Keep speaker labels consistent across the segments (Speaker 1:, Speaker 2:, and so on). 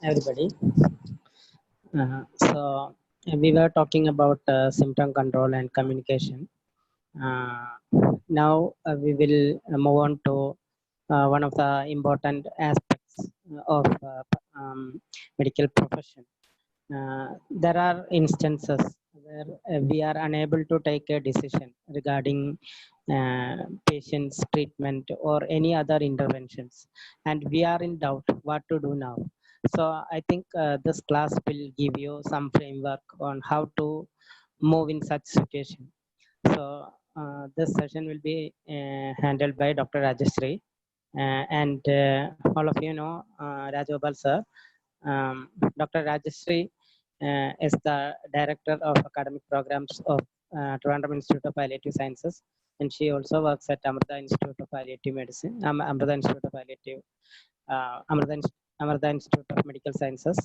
Speaker 1: everybody. So we were talking about symptom control and communication. Uh, Now we will move on to one of the important aspects of medical profession. There are instances where we are unable to take a decision regarding patient's treatment or any other interventions, and we are in doubt what to do now. So I think this class will give you some framework on how to move in such situation. So this session will be handled by Dr. Rajeshri, and all of you know Rajgopal sir. Dr. Rajeshri is the Director of Academic Programs of Trivandrum Institute of Palliative Sciences, and she also works at Amrita Institute of Palliative Medicine, Amrita Institute of Palliative, Amrita Institute of Medical Sciences,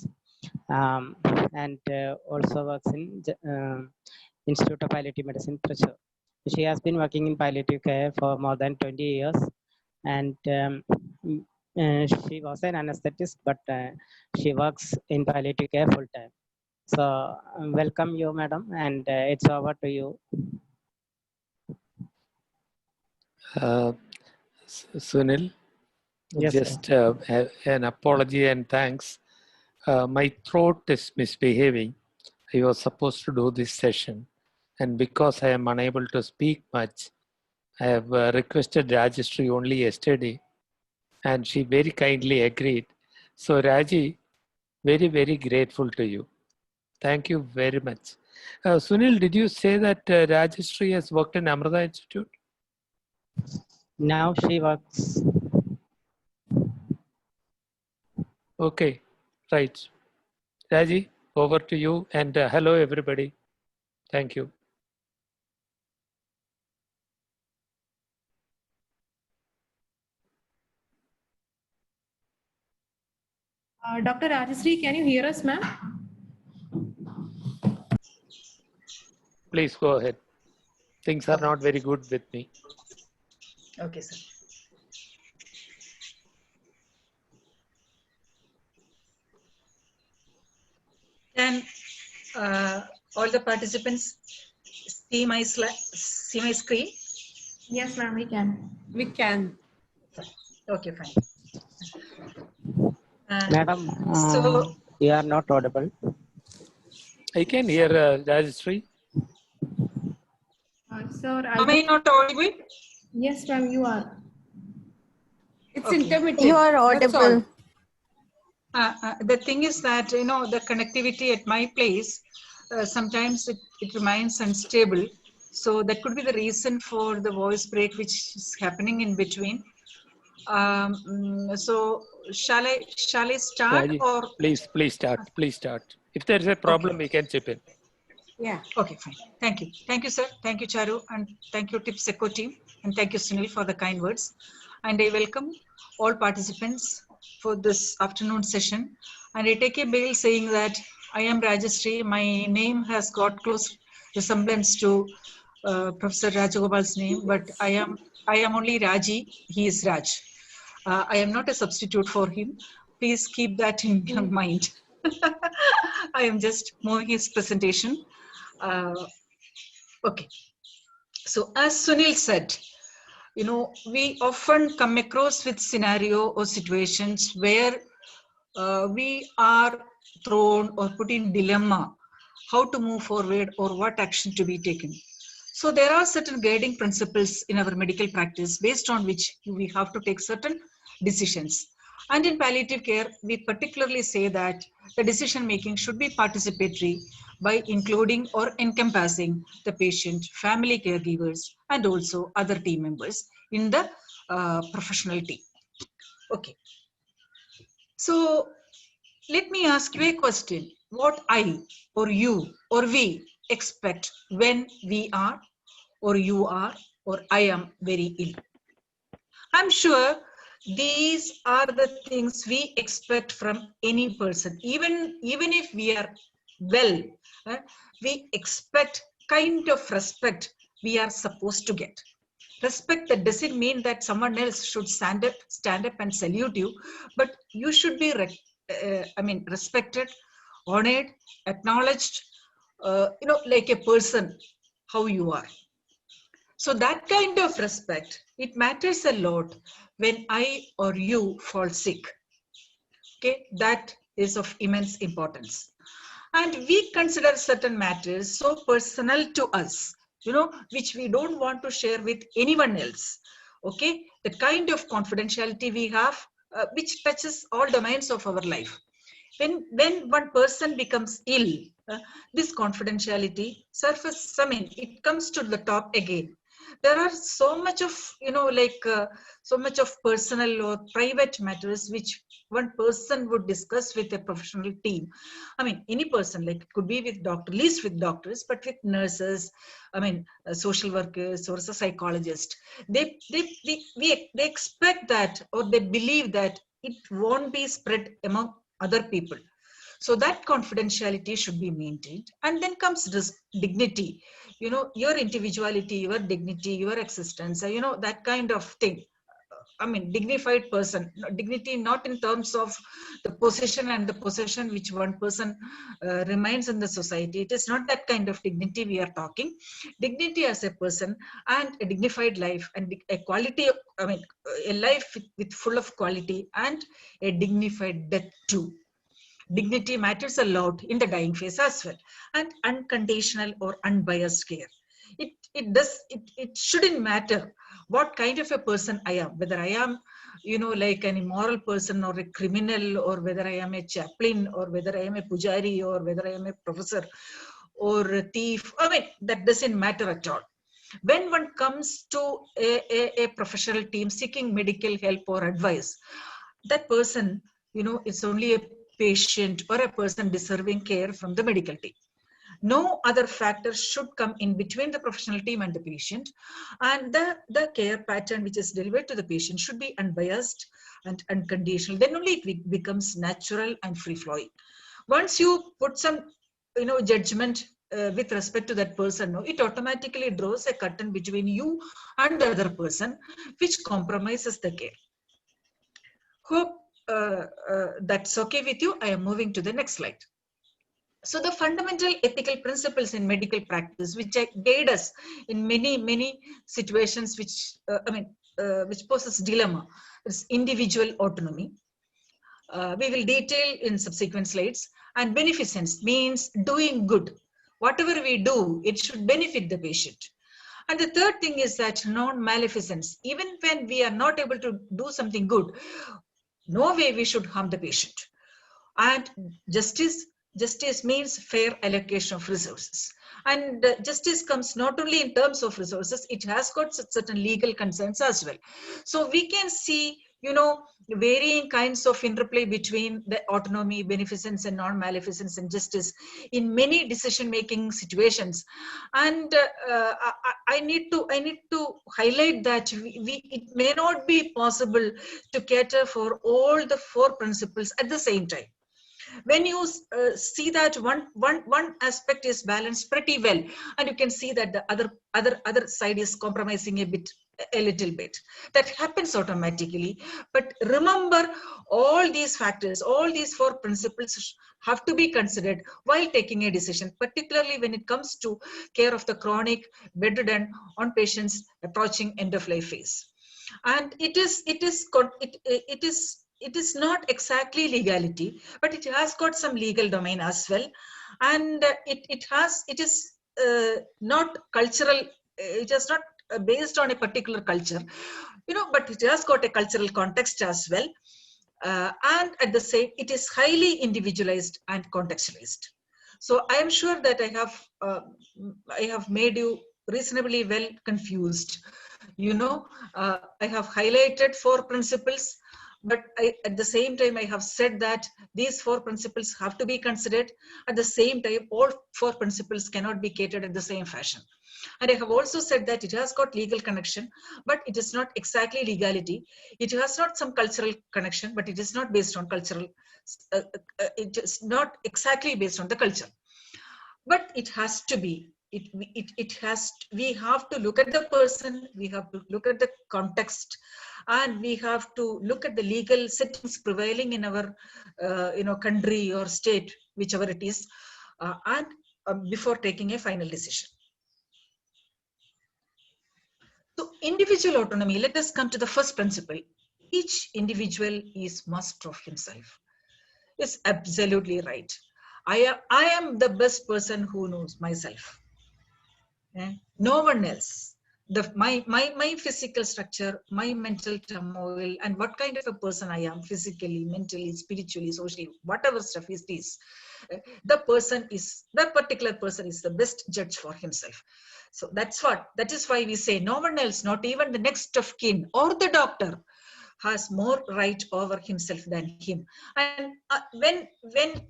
Speaker 1: and also works in Institute of Palliative Medicine, Trichy. She has been working in palliative care for more than 20 years, and she was an anesthetist, but she works in palliative care full time. So welcome you, madam, and it's over to you.
Speaker 2: Sunil,
Speaker 1: Yes,
Speaker 2: just an apology and thanks. My throat is misbehaving. I was supposed to do this session, and because I am unable to speak much, I have requested Rajeshri only yesterday, and she very kindly agreed. So Raji, very, very grateful to you. Thank you very much. Sunil, did you say that Rajeshri has worked in Amrita Institute?
Speaker 1: Now she works.
Speaker 2: Okay, right. Raji, over to you, and hello everybody. Thank you.
Speaker 3: Dr. Rajeshri, can you hear us, ma'am?
Speaker 2: Please go ahead. Things are not very good with me.
Speaker 4: Okay, sir. Can all the participants see my screen?
Speaker 3: Yes, ma'am, we can.
Speaker 5: We can.
Speaker 4: Okay, fine.
Speaker 1: Madam,
Speaker 4: so
Speaker 1: you are not audible.
Speaker 2: I can hear Rajeshri.
Speaker 3: Sir,
Speaker 4: am I not audible?
Speaker 3: Yes, ma'am, you are.
Speaker 5: It's
Speaker 4: Okay.
Speaker 5: intermittent.
Speaker 6: You are audible.
Speaker 4: The thing is that, you know, the connectivity at my place, sometimes it remains unstable. So that could be the reason for the voice break which is happening in between. So shall I start?
Speaker 2: Raji,
Speaker 4: or
Speaker 2: please start. If there is a problem,
Speaker 4: okay.
Speaker 2: we can chip in.
Speaker 5: Yeah.
Speaker 4: Okay, fine. Thank you, sir. Thank you, Charu, and thank you, Tips Eco team, and thank you, Sunil, for the kind words. And I welcome all participants for this afternoon session. And I take a bail saying that I am Rajeshri. My name has got close resemblance to Professor Rajagopal's name, but I am only Raji. He is Raj. I am not a substitute for him. Please keep that in your mind. I am just moving his presentation. Okay. So as Sunil said, you know, we often come across with scenario or situations where we are thrown or put in dilemma how to move forward or what action to be taken. So there are certain guiding principles in our medical practice based on which we have to take certain decisions. And in palliative care, we particularly say that the decision making should be participatory by including or encompassing the patient, family caregivers, and also other team members in the professional team. Okay. So let me ask you a question. What I or you or we expect when we are or you are or I am very ill? I'm sure these are the things we expect from any person. Even if we are well, we expect kind of respect we are supposed to get. Respect that doesn't mean that someone else should stand up and salute you, but you should be respected, honored, acknowledged, like a person, how you are. So that kind of respect, it matters a lot when I or you fall sick. Okay, that is of immense importance. And we consider certain matters so personal to us, which we don't want to share with anyone else. Okay, the kind of confidentiality we have, which touches all domains of our life. When one person becomes ill, this confidentiality surfaces, it comes to the top again. There are so much of, so much of personal or private matters which one person would discuss with a professional team. Any person, like it could be with doctor, least with doctors, but with nurses, social workers or a psychologist. They expect that, or they believe that it won't be spread among other people. So that confidentiality should be maintained. And then comes this dignity, your individuality, your dignity, your existence, that kind of thing. Dignified person, dignity not in terms of the position and the possession which one person remains in the society. It is not that kind of dignity we are talking. Dignity as a person, and a dignified life, and a quality, a life with full of quality, and a dignified death too. Dignity matters a lot in the dying phase as well, and unconditional or unbiased care. It shouldn't matter what kind of a person I am, whether I am, like an immoral person or a criminal, or whether I am a chaplain, or whether I am a pujari, or whether I am a professor or a thief. That doesn't matter at all. When one comes to a professional team seeking medical help or advice, that person, is only a patient or a person deserving care from the medical team. No other factors should come in between the professional team and the patient. And the care pattern which is delivered to the patient should be unbiased and unconditional. Then only it becomes natural and free-flowing. Once you put some, judgment with respect to that person, it automatically draws a curtain between you and the other person, which compromises the care. Hope that's okay with you. I am moving to the next slide. So the fundamental ethical principles in medical practice, which guide us in many situations, which which poses dilemma, is individual autonomy. We will detail in subsequent slides. And beneficence means doing good. Whatever we do, it should benefit the patient. And the third thing is that non-maleficence. Even when we are not able to do something good, no way we should harm the patient. And justice means fair allocation of resources. And justice comes not only in terms of resources, it has got certain legal concerns as well. So we can see, varying kinds of interplay between the autonomy, beneficence, and non-maleficence and justice in many decision-making situations. And I need to highlight that it may not be possible to cater for all the four principles at the same time. When you see that one aspect is balanced pretty well, and you can see that the other side is compromising a little bit, that happens automatically. But remember, all these factors, all these four principles have to be considered while taking a decision, particularly when it comes to care of the chronic, bedridden, on patients approaching end of life phase. And it is not exactly legality, but it has got some legal domain as well. And it is not cultural, it is not based on a particular culture, but it has got a cultural context as well. And at the same, it is highly individualized and contextualized. So I am sure that I have made you reasonably well confused. I have highlighted four principles, but at the same time, I have said that these four principles have to be considered. At the same time, all four principles cannot be catered in the same fashion. And I have also said that it has got legal connection, but it is not exactly legality. It has not some cultural connection, but it is not based on cultural, it is not exactly based on the culture. But it has to be we have to look at the person, we have to look at the context, and we have to look at the legal settings prevailing in our country or state, whichever it is, and before taking a final decision. So individual autonomy, let us come to the first principle. Each individual is master of himself. It's absolutely right. I am the best person who knows myself. No one else. My physical structure, my mental turmoil, and what kind of a person I am physically, mentally, spiritually, socially, whatever stuff is this, that particular person is the best judge for himself. So that is why we say no one else, not even the next of kin or the doctor, has more right over himself than him. And when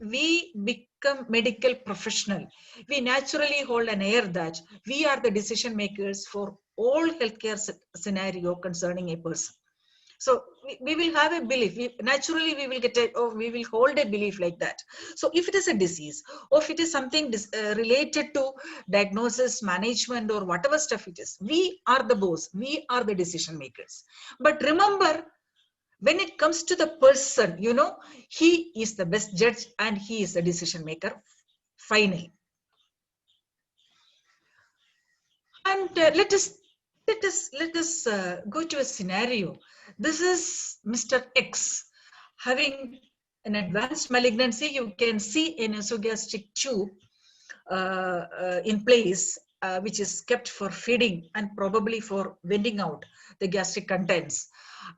Speaker 4: we become medical professional, we naturally hold an air that we are the decision makers for all healthcare scenario concerning a person. So we will have a belief. Naturally, we will hold a belief like that. So if it is a disease, or if it is something related to diagnosis, management, or whatever stuff it is, we are the boss. We are the decision makers. But remember, when it comes to the person, he is the best judge and he is the decision maker finally. And let us go to a scenario. This is Mr. X having an advanced malignancy. You can see an esophageal tube in place, which is kept for feeding and probably for venting out the gastric contents.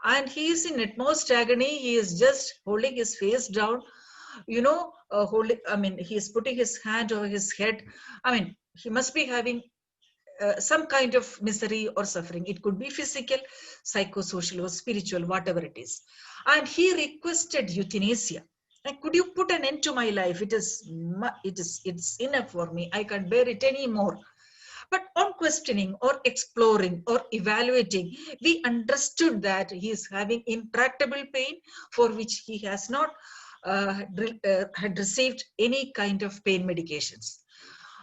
Speaker 4: And he is in utmost agony. He is just holding his face down, he is putting his hand over his head. He must be having some kind of misery or suffering. It could be physical, psychosocial, or spiritual, whatever it is. And he requested euthanasia. And could you put an end to my life? It's enough for me. I can't bear it anymore. But on questioning or exploring or evaluating, we understood that he is having intractable pain for which he has not had received any kind of pain medications.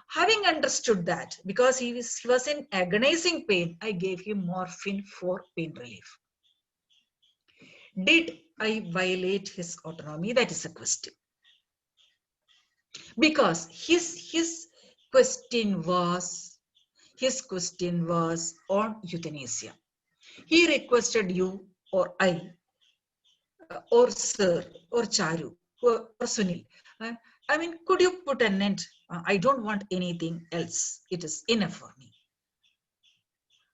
Speaker 4: Having understood that, because he was in agonizing pain, I gave him morphine for pain relief. Did I violate his autonomy? That is a question. Because his question was on euthanasia. He requested you or I, or Sir, or Charu, or Sunil. Could you put an end? I don't want anything else. It is enough for me.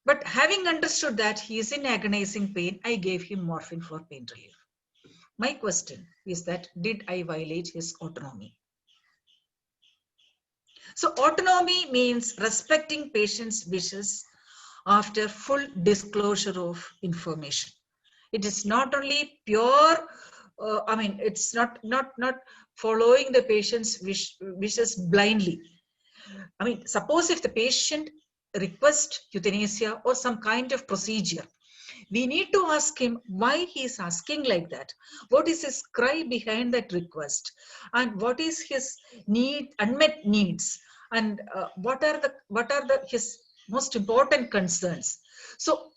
Speaker 4: But having understood that he is in agonizing pain, I gave him morphine for pain relief. My question is that, did I violate his autonomy? So autonomy means respecting patient's wishes after full disclosure of information. It is not only pure, it's not following the patient's wishes blindly. Suppose if the patient requests euthanasia or some kind of procedure, we need to ask him why he is asking like that. What is his cry behind that request? And what is his unmet needs? And what are his most important concerns? So,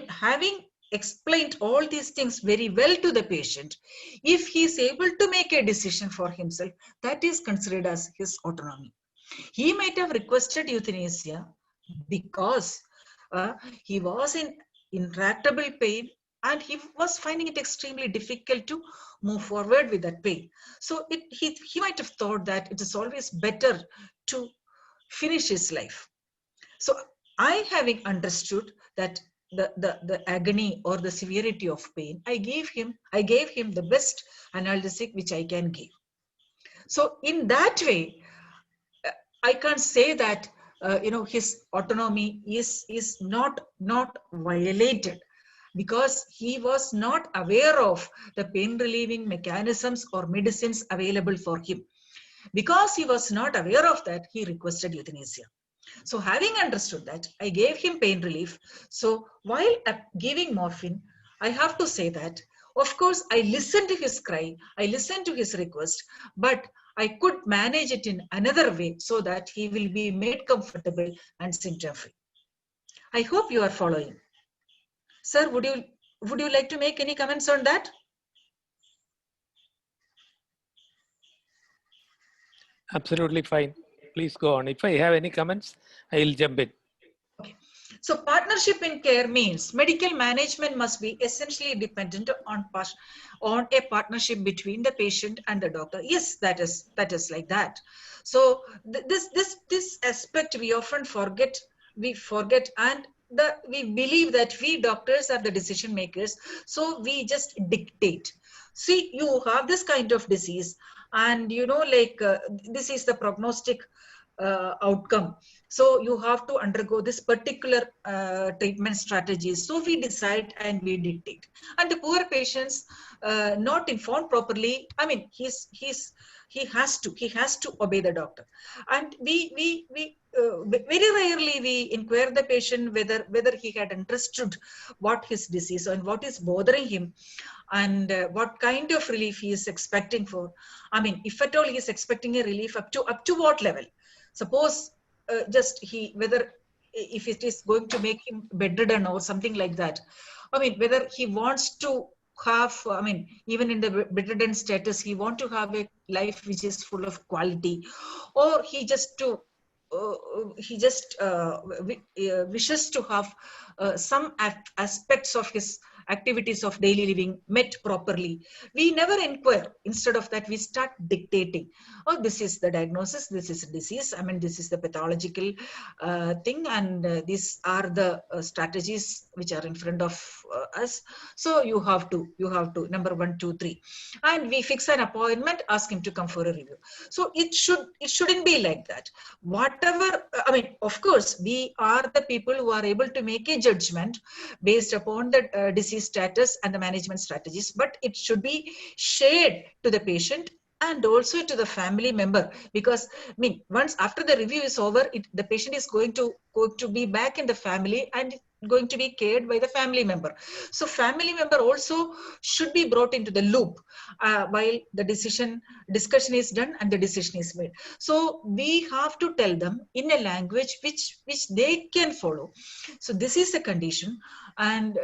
Speaker 4: having explained all these things very well to the patient, if he is able to make a decision for himself, that is considered as his autonomy. He might have requested euthanasia because he was in intractable pain and he was finding it extremely difficult to move forward with that pain. So he might have thought that it is always better to finish his life. So I, having understood that the agony or the severity of pain, I gave him the best analgesic which I can give. So in that way, I can't say that his autonomy is not violated, because he was not aware of the pain relieving mechanisms or medicines available for him. Because he was not aware of that, he requested euthanasia. So having understood that, I gave him pain relief. So while giving morphine, I have to say that, Of course, I listened to his cry, I listened to his request, but I could manage it in another way so that he will be made comfortable and symptom-free. I hope you are following. Sir, would you like to make any comments on that?
Speaker 2: Absolutely fine. Please go on. If I have any comments, I will jump in.
Speaker 4: Okay. So partnership in care means medical management must be essentially dependent on a partnership between the patient and the doctor. Yes, that is like that. So this aspect we often forget. We forget, and we believe that we doctors are the decision makers. So we just dictate. See, you have this kind of disease, and this is the prognostic outcome. So you have to undergo this particular treatment strategies. So we decide and we dictate. And the poor patients not informed properly. I mean, he has to obey the doctor. And we very rarely we inquire the patient whether he had understood what his disease and what is bothering him, and what kind of relief he is expecting for. I mean, if at all he is expecting a relief, up to what level? Suppose whether if it is going to make him bedridden or something like that. I mean, whether he wants to have, I mean, even in the bedridden status, he want to have a life which is full of quality, or he just wishes to have some aspects of his activities of daily living met properly. We never inquire. Instead of that, we start dictating. Oh, this is the diagnosis, this is a disease, I mean, this is the pathological thing, and these are the strategies which are in front of us. So you have to number 1, 2, 3, and we fix an appointment, ask him to come for a review. So it shouldn't be like that. Whatever, I mean, of course, we are the people who are able to make a judgment based upon the disease status and the management strategies, but it should be shared to the patient and also to the family member, because I mean, once after the review is over, the patient is going to be back in the family and going to be cared by the family member. So family member also should be brought into the loop while the discussion is done and the decision is made. So we have to tell them in a language which they can follow. So this is a condition, and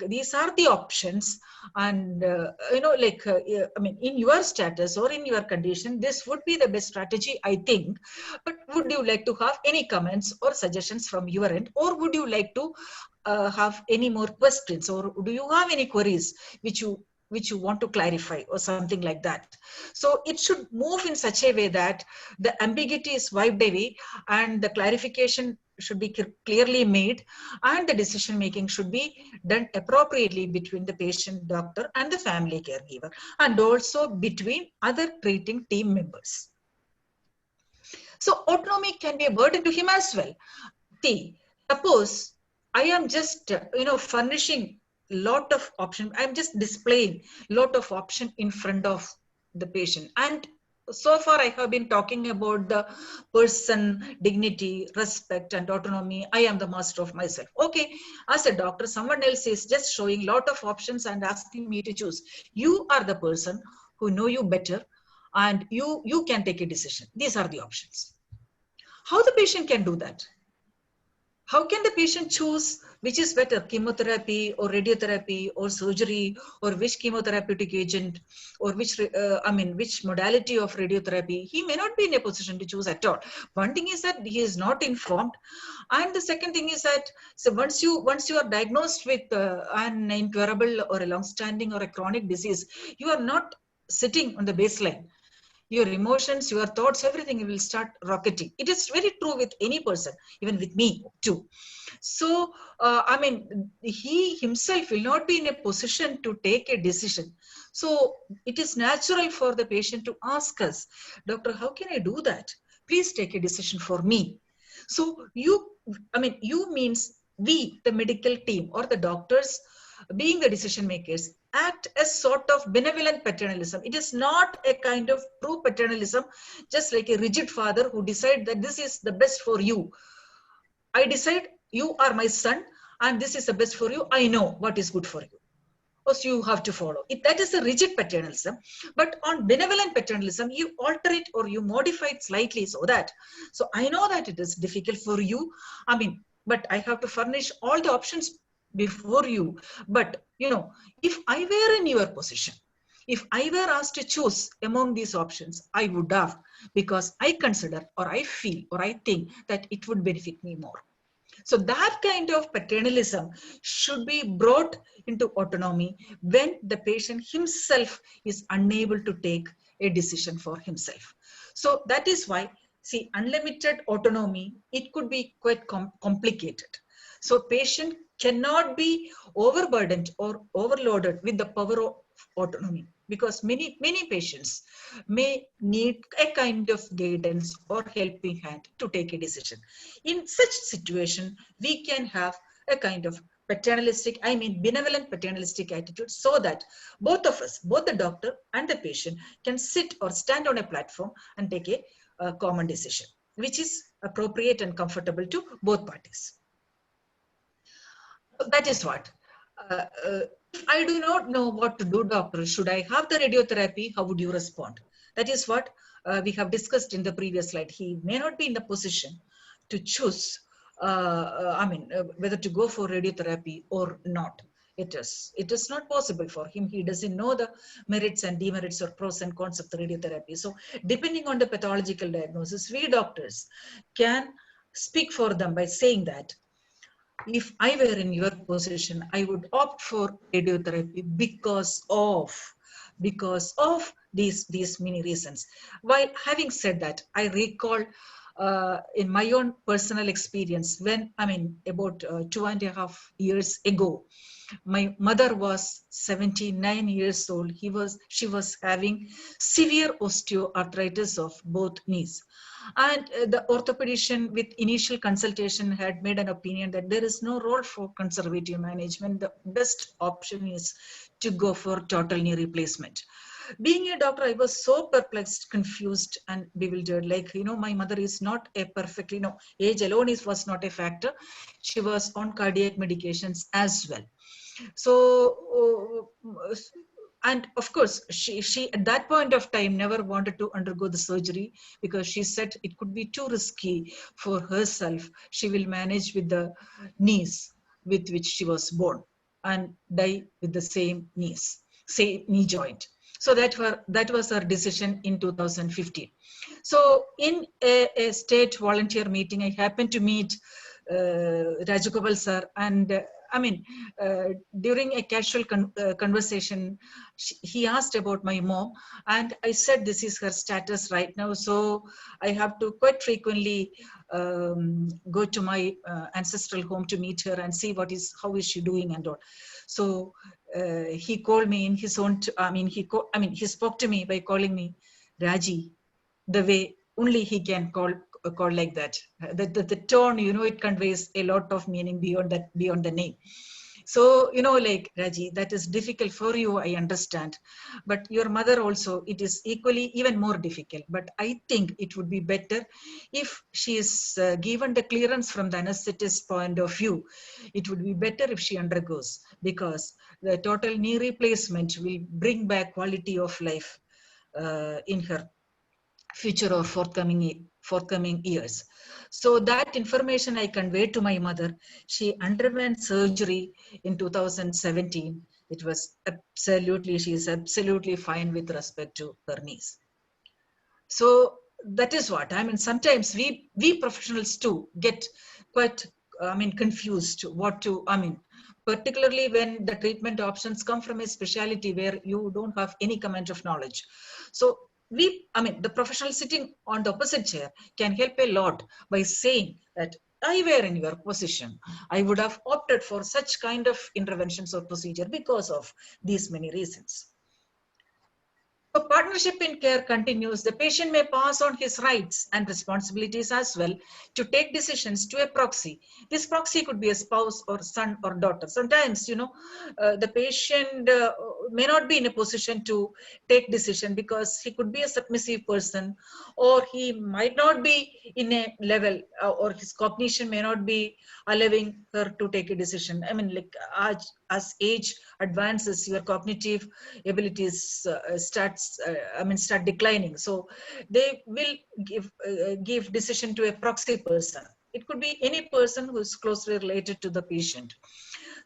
Speaker 4: these are the options, and I mean, in your status or in your condition, this would be the best strategy, I think. But would you like to have any comments or suggestions from your end, or would you like to have any more questions, or do you have any queries which you want to clarify or something like that? So it should move in such a way that the ambiguity is wiped away and the clarification should be clearly made, and the decision making should be done appropriately between the patient, doctor, and the family caregiver, and also between other treating team members. So autonomy can be a burden to him as well. See, suppose I am just furnishing lot of option, I'm just displaying lot of option in front of the patient, and so far I have been talking about the person, dignity, respect, and autonomy. I am the master of myself. Okay, as a doctor, someone else is just showing lot of options and asking me to choose. You are the person who know you better, and you can take a decision. These are the options. How the patient can do that? How can the patient choose which is better, chemotherapy or radiotherapy or surgery, or which chemotherapeutic agent, or which modality of radiotherapy? He may not be in a position to choose at all. One thing is that he is not informed, and the second thing is that, so once you are diagnosed with an incurable or a long-standing or a chronic disease, you are not sitting on the baseline. Your emotions, your thoughts, everything will start rocketing. It is very true with any person, even with me too. So, he himself will not be in a position to take a decision. So, it is natural for the patient to ask us, Doctor, how can I do that? Please take a decision for me. So, you means we, the medical team or the doctors, being the decision makers, act as sort of benevolent paternalism. It is not a kind of true paternalism, just like a rigid father who decides that this is the best for you. I decide you are my son and this is the best for you. I know what is good for you. or you have to follow it. That is a rigid paternalism. But on benevolent paternalism, you alter it or you modify it slightly so that, so I know that it is difficult for you. I mean, but I have to furnish all the options before you. But, you know, if I were in your position, if I were asked to choose among these options, I would have, because I consider or I feel or I think that it would benefit me more. So that kind of paternalism should be brought into autonomy when the patient himself is unable to take a decision for himself. So that is why, see, unlimited autonomy, it could be quite complicated. So patient cannot be overburdened or overloaded with the power of autonomy, because many patients may need a kind of guidance or helping hand to take a decision. In such situation, we can have a kind of paternalistic, I mean benevolent paternalistic attitude, so that both of us, both the doctor and the patient, can sit or stand on a platform and take a common decision, which is appropriate and comfortable to both parties. That is what. If I do not know what to do, doctor, should I have the radiotherapy? How would you respond? That is what we have discussed in the previous slide. He may not be in the position to choose, whether to go for radiotherapy or not. It is not possible for him. He doesn't know the merits and demerits or pros and cons of the radiotherapy. So depending on the pathological diagnosis, we doctors can speak for them by saying that, if I were in your position, I would opt for radiotherapy because of these many reasons. While having said that, I recall in my own personal experience, when, I mean, about 2.5 years ago, my mother was 79 years old. She was having severe osteoarthritis of both knees. And the orthopedician, with initial consultation, had made an opinion that there is no role for conservative management. The best option is to go for total knee replacement. Being a doctor, I was so perplexed, confused, and bewildered. Like, you know, my mother is not a perfectly, you know, age alone was not a factor. She was on cardiac medications as well. So, and of course, she at that point of time never wanted to undergo the surgery, because she said it could be too risky for herself. She will manage with the knees with which she was born and die with the same knee joint. So that was her decision in 2015. So in a state volunteer meeting, I happened to meet Rajagopal sir, and during a casual conversation, he asked about my mom, and I said this is her status right now. So I have to quite frequently go to my ancestral home to meet her and see how is she doing and all. So he called me in his own. He spoke to me by calling me Raji, the way only he can call like that. The tone, you know, it conveys a lot of meaning beyond the name. So, you know, like, Raji, that is difficult for you, I understand. But your mother also, it is even more difficult. But I think it would be better if she is given the clearance from the anesthetist point of view. It would be better if she undergoes, because the total knee replacement will bring back quality of life in her future or forthcoming years. So that information I conveyed to my mother. She underwent surgery in 2017. She is absolutely fine with respect to her knees. So that is what, I mean, sometimes we professionals too get quite, confused particularly when the treatment options come from a specialty where you don't have any comment of knowledge. So the professional sitting on the opposite chair can help a lot by saying that, I were in your position, I would have opted for such kind of interventions or procedure because of these many reasons. So partnership in care continues. The patient may pass on his rights and responsibilities as well to take decisions to a proxy. This proxy could be a spouse or son or daughter. Sometimes, the patient may not be in a position to take decision because he could be a submissive person, or he might not be in a level, or his cognition may not be allowing her to take a decision. I mean, like as age advances, your cognitive abilities start declining. So they will give decision to a proxy person. It could be any person who is closely related to the patient.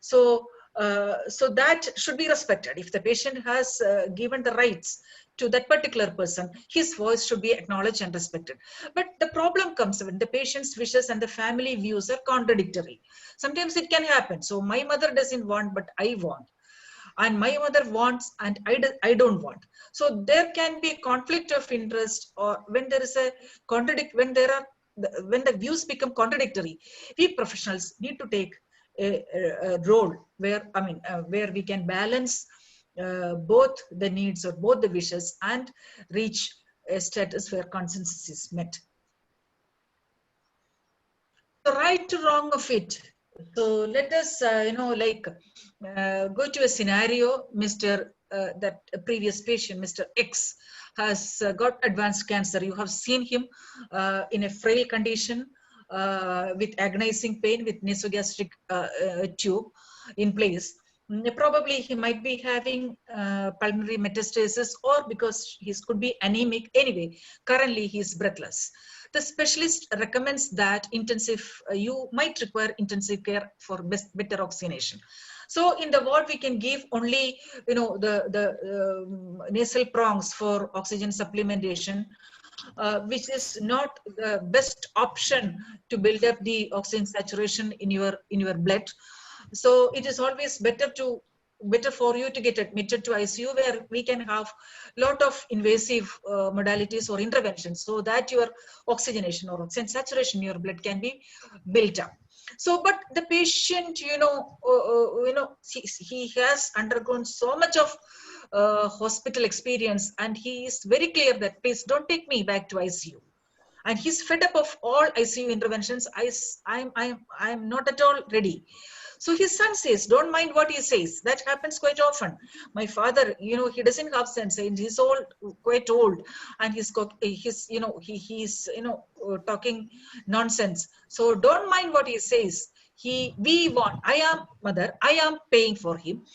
Speaker 4: So that should be respected. If the patient has given the rights to that particular person, his voice should be acknowledged and respected. But the problem comes when the patient's wishes and the family views are contradictory. Sometimes it can happen. So my mother doesn't want, but I want, and my mother wants and I don't want. So there can be a conflict of interest, or when there is a when the views become contradictory, we professionals need to take a role where where we can balance both the needs or both the wishes and reach a status where consensus is met. The right to wrong of it. So let us, go to a scenario. That previous patient, Mr. X, has got advanced cancer. You have seen him in a frail condition with agonizing pain with nasogastric tube in place. Probably he might be having pulmonary metastasis, or because he could be anemic. Anyway, currently he is breathless. The specialist recommends that you might require intensive care for better oxygenation. So in the ward, we can give only, the nasal prongs for oxygen supplementation, which is not the best option to build up the oxygen saturation in your blood. So it is always better for you to get admitted to ICU, where we can have lot of invasive modalities or interventions, so that your oxygenation or oxygen saturation in your blood can be built up. So, but the patient, he has undergone so much of hospital experience, and he is very clear that, please don't take me back to ICU. And he's fed up of all ICU interventions. I'm not at all ready. So his son says, don't mind what he says. That happens quite often. My father, he doesn't have sense, and he's quite old, and he's talking nonsense. So don't mind what he says. I am mother, I am paying for him.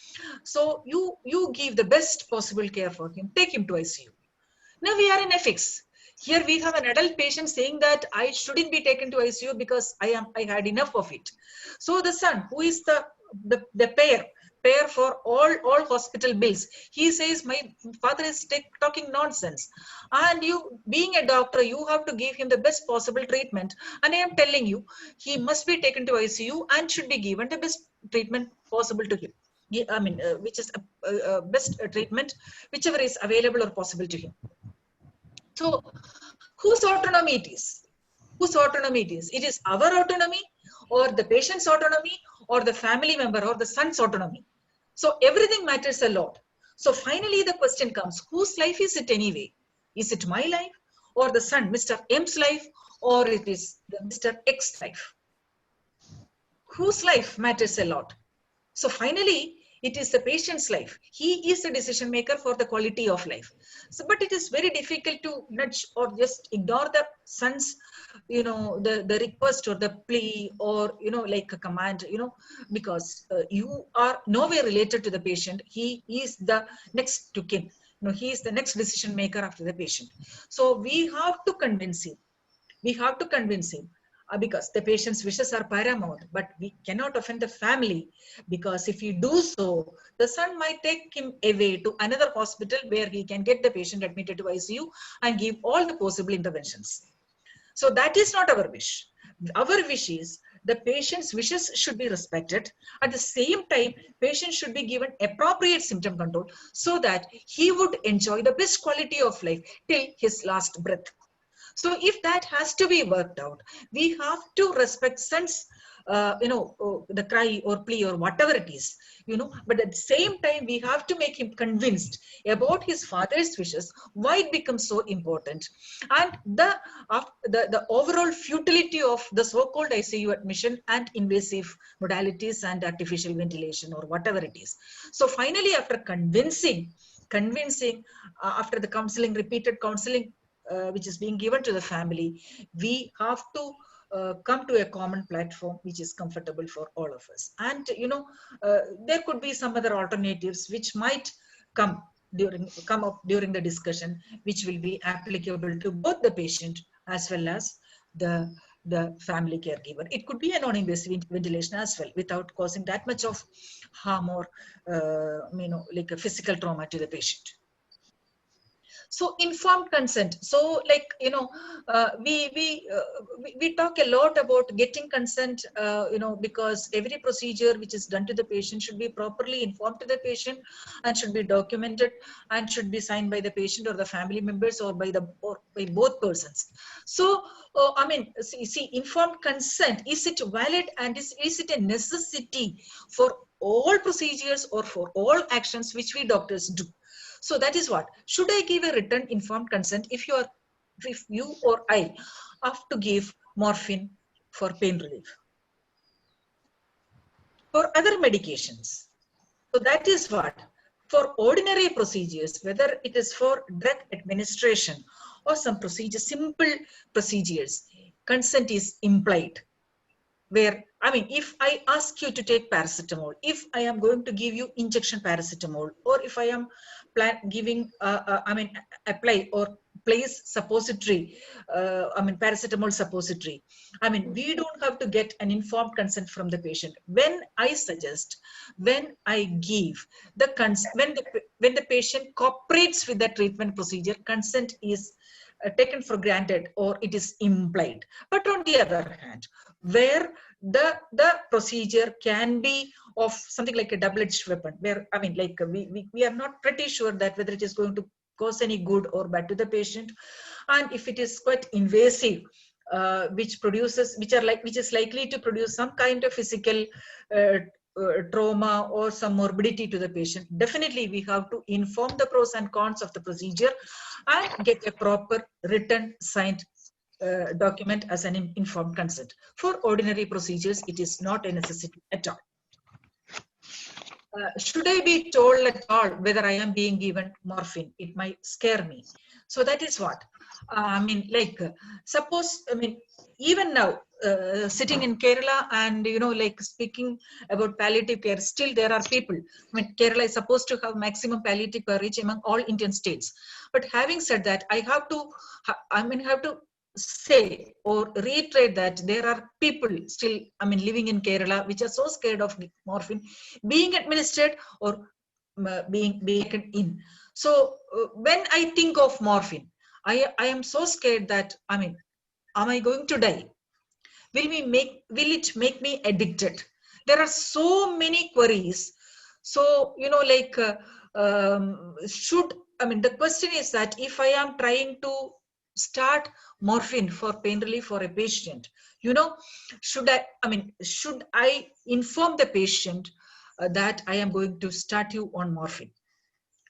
Speaker 4: So you give the best possible care for him. Take him to ICU. Now we are in a fix. Here we have an adult patient saying that I shouldn't be taken to ICU because I had enough of it. So the son, who is the payer for all hospital bills, he says, my father is talking nonsense. And you, being a doctor, you have to give him the best possible treatment. And I am telling you, he must be taken to ICU and should be given the best treatment possible to him. Which is best treatment, whichever is available or possible to him. So, whose autonomy it is? Whose autonomy it is? It is our autonomy, or the patient's autonomy, or the family member, or the son's autonomy. So, everything matters a lot. So, finally, the question comes, whose life is it anyway? Is it my life, or the son, Mr. M's life, or it is the Mr. X's life? Whose life matters a lot? So, finally, it is the patient's life. He is the decision maker for the quality of life. So, but it is very difficult to nudge or just ignore the son's, the request or the plea, or, like a command, because you are nowhere related to the patient. He is the next to kin. He is the next decision maker after the patient. So we have to convince him. Because the patient's wishes are paramount, but we cannot offend the family, because if you do so, the son might take him away to another hospital where he can get the patient admitted to ICU and give all the possible interventions. So that is not our wish. Our wish is the patient's wishes should be respected. At the same time, patient should be given appropriate symptom control so that he would enjoy the best quality of life till his last breath. So if that has to be worked out, we have to respect son's, the cry or plea or whatever it is, but at the same time, we have to make him convinced about his father's wishes, why it becomes so important, and the overall futility of the so-called ICU admission and invasive modalities and artificial ventilation or whatever it is. So finally, after convincing, after the counseling, repeated counseling, which is being given to the family, we have to come to a common platform which is comfortable for all of us. And there could be some other alternatives which might come up during the discussion, which will be applicable to both the patient as well as the family caregiver. It could be a non-invasive ventilation as well, without causing that much of harm or like a physical trauma to the patient. So informed consent. So we talk a lot about getting consent, because every procedure which is done to the patient should be properly informed to the patient and should be documented and should be signed by the patient or the family members or by both persons. So see, informed consent, is it valid and is it a necessity for all procedures or for all actions which we doctors do? So that is what, should I give a written informed consent if you or I have to give morphine for pain relief, for other medications? So that is what, for ordinary procedures, whether it is for drug administration or some procedure, simple procedures, consent is implied. Where, if I ask you to take paracetamol, if I am going to give you injection paracetamol, or if I am giving, apply or place suppository, paracetamol suppository, we don't have to get an informed consent from the patient. When I suggest, when I give the consent, when the patient cooperates with the treatment procedure, consent is taken for granted or it is implied. But on the other hand, where the procedure can be of something like a double-edged weapon, where we are not pretty sure that whether it is going to cause any good or bad to the patient, and if it is quite invasive, which is likely to produce some kind of physical trauma or some morbidity to the patient, definitely we have to inform the pros and cons of the procedure and get a proper written signed document as an informed consent. For ordinary procedures, it is not a necessity at all. Should I be told at all whether I am being given morphine? It might scare me. So that is what, suppose, even now, sitting in Kerala and, speaking about palliative care, still there are people, Kerala is supposed to have maximum palliative coverage among all Indian states. But having said that, I have to say or reiterate that there are people still, living in Kerala, which are so scared of morphine being administered or being taken in. So when I think of morphine, I am so scared that, am I going to die? Will it make me addicted? There are so many queries. So, the question is that if I am trying to start morphine for pain relief for a patient, should I inform the patient that I am going to start you on morphine?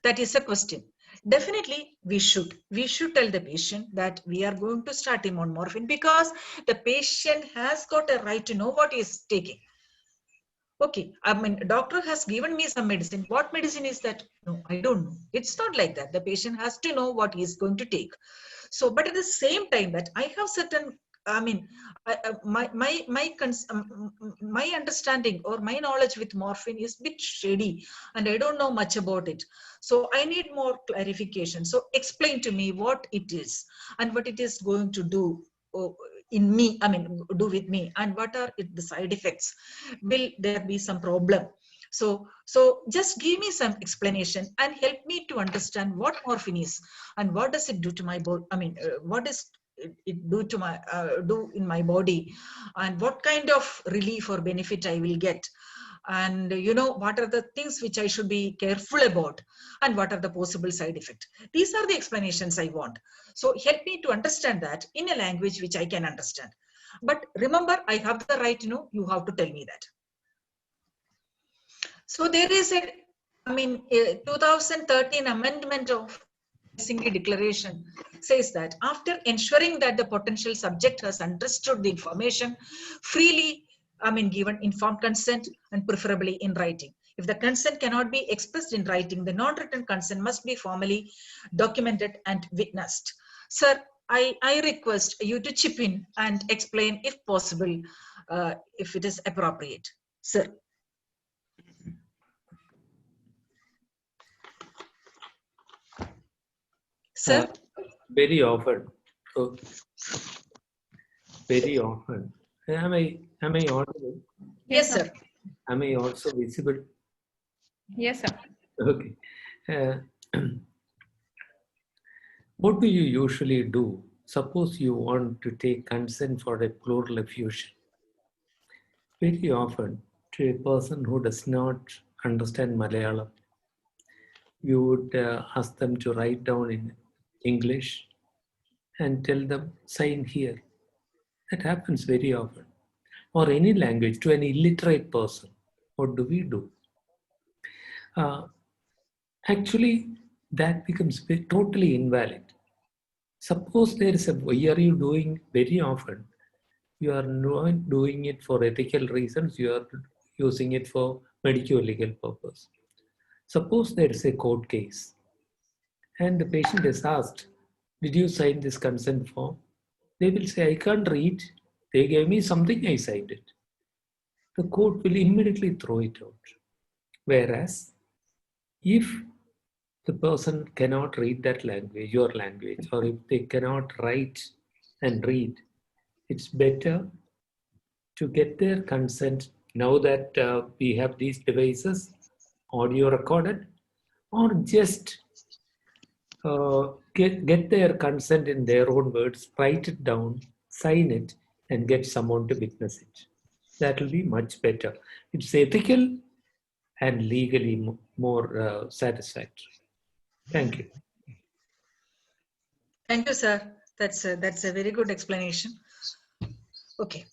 Speaker 4: That is a question. Definitely we should tell the patient that we are going to start him on morphine, because the patient has got a right to know what he is taking. Okay, doctor has given me some medicine. What medicine is that? No, I don't know. It's not like that. The patient has to know what he is going to take. So, but at the same time that I have certain, my understanding or my knowledge with morphine is a bit shady and I don't know much about it. So I need more clarification. So explain to me what it is and what it is going to do in me, do with me, and what are the side effects? Will there be some problem? So just give me some explanation and help me to understand what morphine is and what does it do to my body. What does it do to my do in my body, and what kind of relief or benefit I will get. and what are the things which I should be careful about, and what are the possible side effects. These are the explanations I want. So help me to understand that in a language which I can understand. But remember, I have the right to know. You have to tell me that. So there is a 2013 amendment of Helsinki Declaration says that after ensuring that the potential subject has understood the information freely, given informed consent, and preferably in writing. If the consent cannot be expressed in writing, the non-written consent must be formally documented and witnessed. Sir, I request you to chip in and explain, if possible, if it is appropriate. Sir. Sir?
Speaker 2: Very often. Very often. Am I audible?
Speaker 4: Yes, sir.
Speaker 2: Am I also visible?
Speaker 3: Yes, sir.
Speaker 2: Okay. What do you usually do? Suppose you want to take consent for a pleural effusion. Very often, to a person who does not understand Malayalam, you would ask them to write down in English and tell them, sign here. That happens very often. Or any language to an illiterate person. What do we do? Actually, that becomes totally invalid. Suppose there is why are you doing very often? You are not doing it for ethical reasons, you are using it for medical legal purpose. Suppose there is a court case and the patient is asked, did you sign this consent form? They will say, I can't read. They gave me something, I signed it. The court will immediately throw it out. Whereas, if the person cannot read that language, your language, or if they cannot write and read, it's better to get their consent now that we have these devices, audio recorded, or just get their consent in their own words, write it down, sign it, and get someone to witness it. That will be much better. It's ethical and legally more satisfactory. Thank you.
Speaker 4: Thank you, sir. That's a very good explanation. Okay.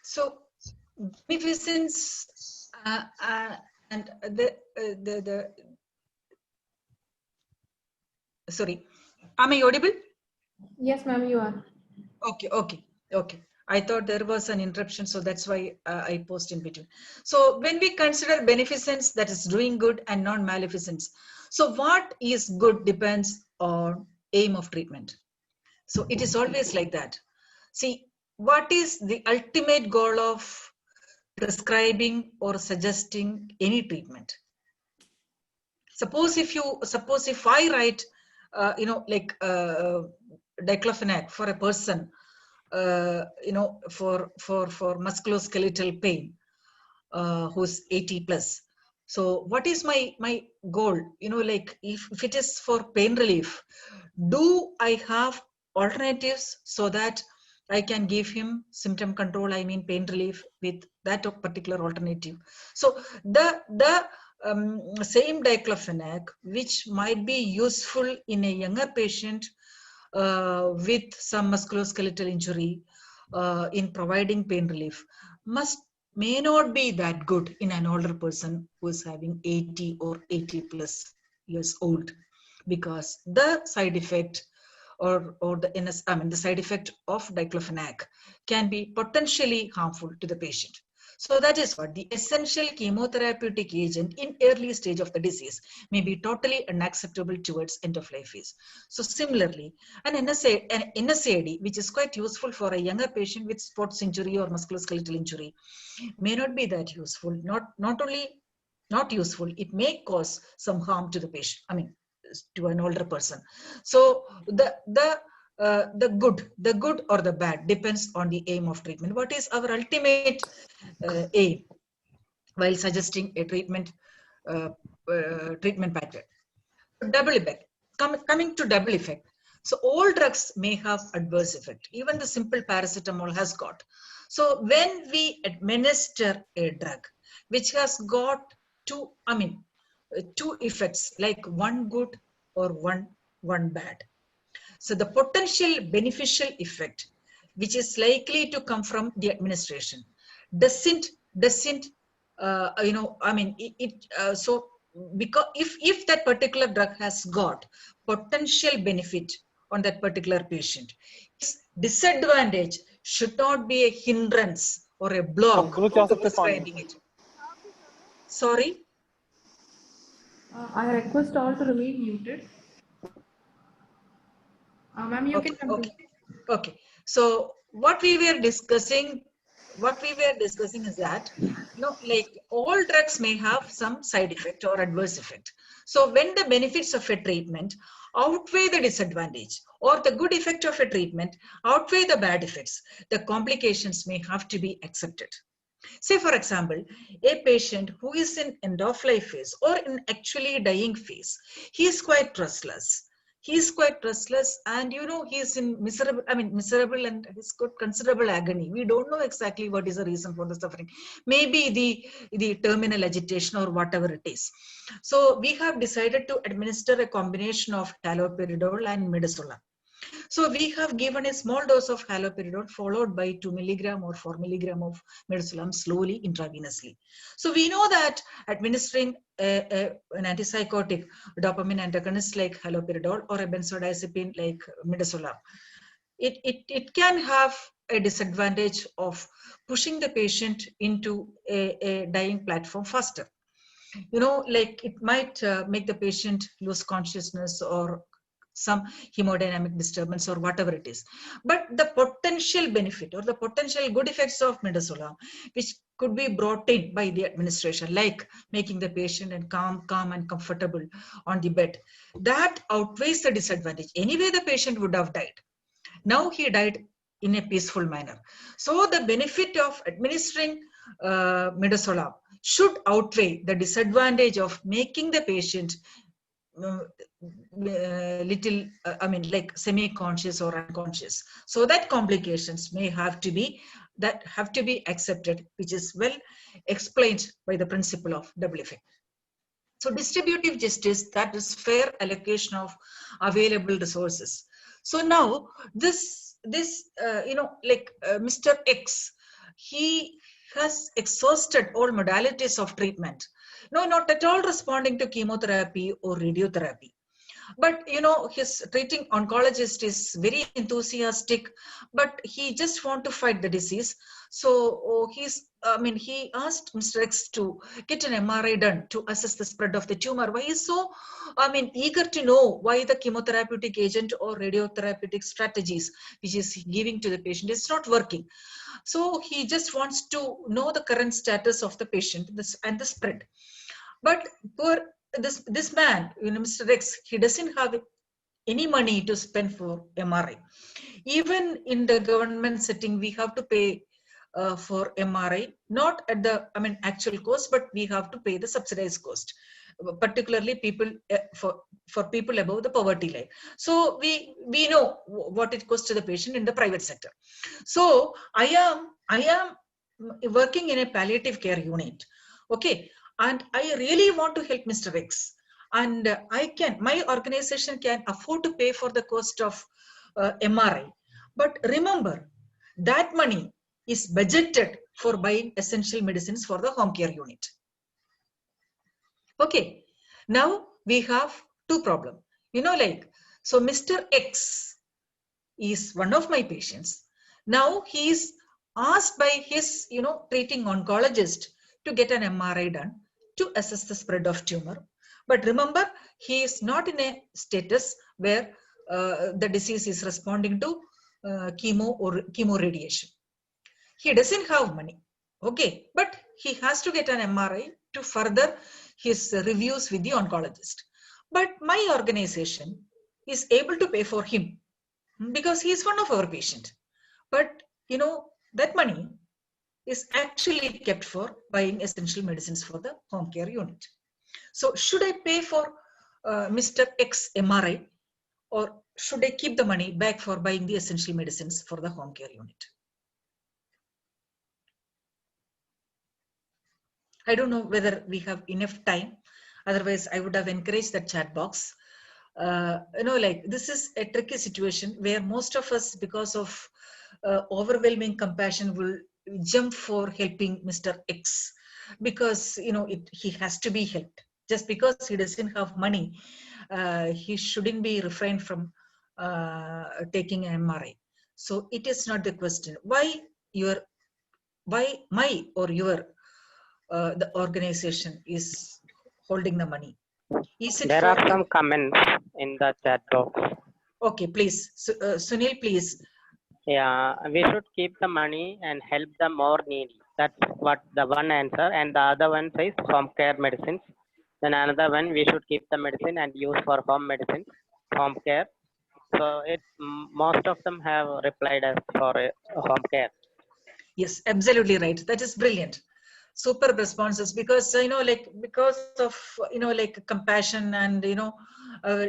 Speaker 4: So, beneficence and sorry, am I audible?
Speaker 3: Yes, ma'am, you are.
Speaker 4: Okay. I thought there was an interruption, so that's why I paused in between. So when we consider beneficence, that is doing good, and non-maleficence. So what is good depends on aim of treatment. So it is always like that. See, what is the ultimate goal of prescribing or suggesting any treatment? Suppose if I write, diclofenac for a person, for musculoskeletal pain, who's 80 plus. So what is my goal? If it is for pain relief, do I have alternatives so that I can give him symptom control, pain relief with that particular alternative? So the same diclofenac, which might be useful in a younger patient with some musculoskeletal injury in providing pain relief, may not be that good in an older person who is having 80 or 80 plus years old, because the side effect or the side effect of diclofenac can be potentially harmful to the patient. So that is what the essential chemotherapeutic agent in early stage of the disease may be totally unacceptable towards end of life phase. So similarly, an NSAID, which is quite useful for a younger patient with sports injury or musculoskeletal injury, may not be that useful. Not only not useful, it may cause some harm to the patient, to an older person. So the good or the bad depends on the aim of treatment. What is our ultimate aim while suggesting a treatment pattern? Double effect. Coming to double effect. So all drugs may have adverse effect. Even the simple paracetamol has got. So when we administer a drug which has got two effects, like one good or one bad. So the potential beneficial effect, which is likely to come from the administration, doesn't so because if that particular drug has got potential benefit on that particular patient, its disadvantage should not be a hindrance or a block to prescribing it. Sorry.
Speaker 3: I request all to remain muted. Ma'am, you can continue.
Speaker 4: Okay. So what we were discussing is that, like all drugs may have some side effect or adverse effect. So when the benefits of a treatment outweigh the disadvantage, or the good effect of a treatment outweigh the bad effects, the complications may have to be accepted. Say, for example, a patient who is in end of life phase or in actually dying phase, he is quite restless. And he is in miserable and he's got considerable agony. We don't know exactly what is the reason for the suffering. Maybe the terminal agitation or whatever it is. So we have decided to administer a combination of haloperidol and midazolam. So we have given a small dose of haloperidol followed by 2 milligram or 4 milligram of midazolam slowly intravenously. So we know that administering an antipsychotic dopamine antagonist like haloperidol or a benzodiazepine like midazolam, it can have a disadvantage of pushing the patient into a dying platform faster. Like it might make the patient lose consciousness or some hemodynamic disturbance or whatever it is. But the potential benefit or the potential good effects of midazolam, which could be brought in by the administration, like making the patient and calm and comfortable on the bed, that outweighs the disadvantage. Anyway, the patient would have died. Now he died in a peaceful manner. So the benefit of administering midazolam should outweigh the disadvantage of making the patient like semi-conscious or unconscious, so that complications may have to be accepted, which is well explained by the principle of double effect. So distributive justice, that is fair allocation of available resources. So now Mr. X, he has exhausted all modalities of treatment. No, not at all responding to chemotherapy or radiotherapy. But his treating oncologist is very enthusiastic, but he just want to fight the disease. So he asked Mr. X to get an MRI done to assess the spread of the tumor. Why he's so eager to know why the chemotherapeutic agent or radiotherapeutic strategies which is giving to the patient is not working. So he just wants to know the current status of the patient and the spread. But this man, Mr. X, he doesn't have any money to spend for MRI. Even in the government setting, we have to pay for MRI, not at the actual cost, but we have to pay the subsidized cost, particularly people for people above the poverty line. So we know what it costs to the patient in the private sector. So I am working in a palliative care unit. Okay. And I really want to help Mr. X. And my organization can afford to pay for the cost of MRI. But remember, that money is budgeted for buying essential medicines for the home care unit. Okay, now we have two problems. So Mr. X is one of my patients. Now he is asked by his, treating oncologist to get an MRI done to assess the spread of tumor. But remember, he is not in a status where the disease is responding to chemo or chemoradiation. He doesn't have money. Okay, but he has to get an MRI to further his reviews with the oncologist. But my organization is able to pay for him because he is one of our patients. But that money is actually kept for buying essential medicines for the home care unit. So should I pay for Mr. X MRI or should I keep the money back for buying the essential medicines for the home care unit? I don't know whether we have enough time. Otherwise, I would have encouraged that chat box. Like this is a tricky situation where most of us, because of overwhelming compassion, will jump for helping Mr. X because he has to be helped. Just because he doesn't have money, he shouldn't be refrained from taking an MRI. So it is not the question. Why my or your the organization is holding the money? Is it
Speaker 1: There
Speaker 4: for
Speaker 1: are some comments in the chat box.
Speaker 4: Okay, please. Sunil, please.
Speaker 1: Yeah, we should keep the money and help the more needy. That's what the one answer. And the other one says home care medicines. Then another one, we should keep the medicine and use for home medicine, home care. So most of them have replied as for home care.
Speaker 4: Yes, absolutely right. That is brilliant. Super responses because because of compassion and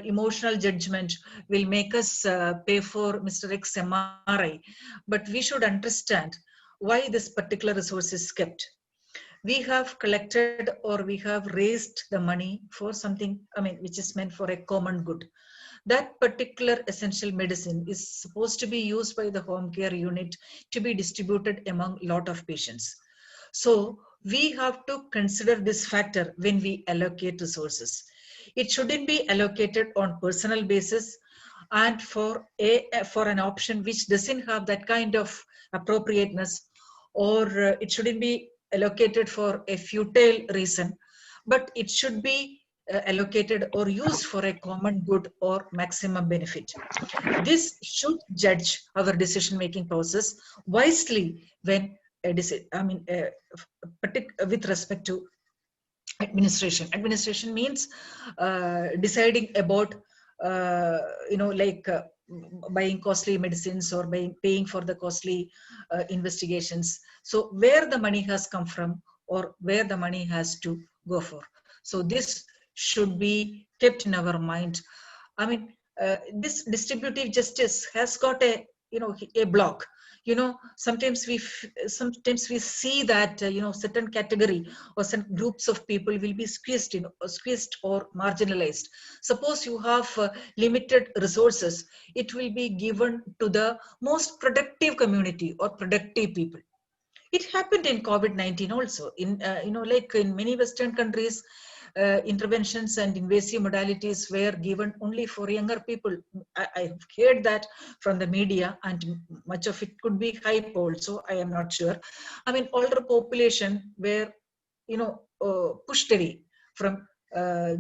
Speaker 4: emotional judgment will make us pay for Mr. X MRI, but we should understand why this particular resource is kept. We have collected or we have raised the money for something, which is meant for a common good. That particular essential medicine is supposed to be used by the home care unit to be distributed among a lot of patients. So we have to consider this factor when we allocate resources. It shouldn't be allocated on personal basis and for an option which doesn't have that kind of appropriateness, or it shouldn't be allocated for a futile reason, but it should be allocated or used for a common good or maximum benefit. This should judge our decision-making process wisely when with respect to administration. Administration means deciding about buying costly medicines or paying for the costly investigations. So where the money has come from or where the money has to go for. So this should be kept in our mind. This distributive justice has got a block. Sometimes we see that certain category or some groups of people will be squeezed or marginalized. Suppose you have limited resources, it will be given to the most productive community or productive people. It happened in COVID-19 also. In in many Western countries, interventions and invasive modalities were given only for younger people. I've heard that from the media, and much of it could be hype also. I am not sure. Older population were pushed away from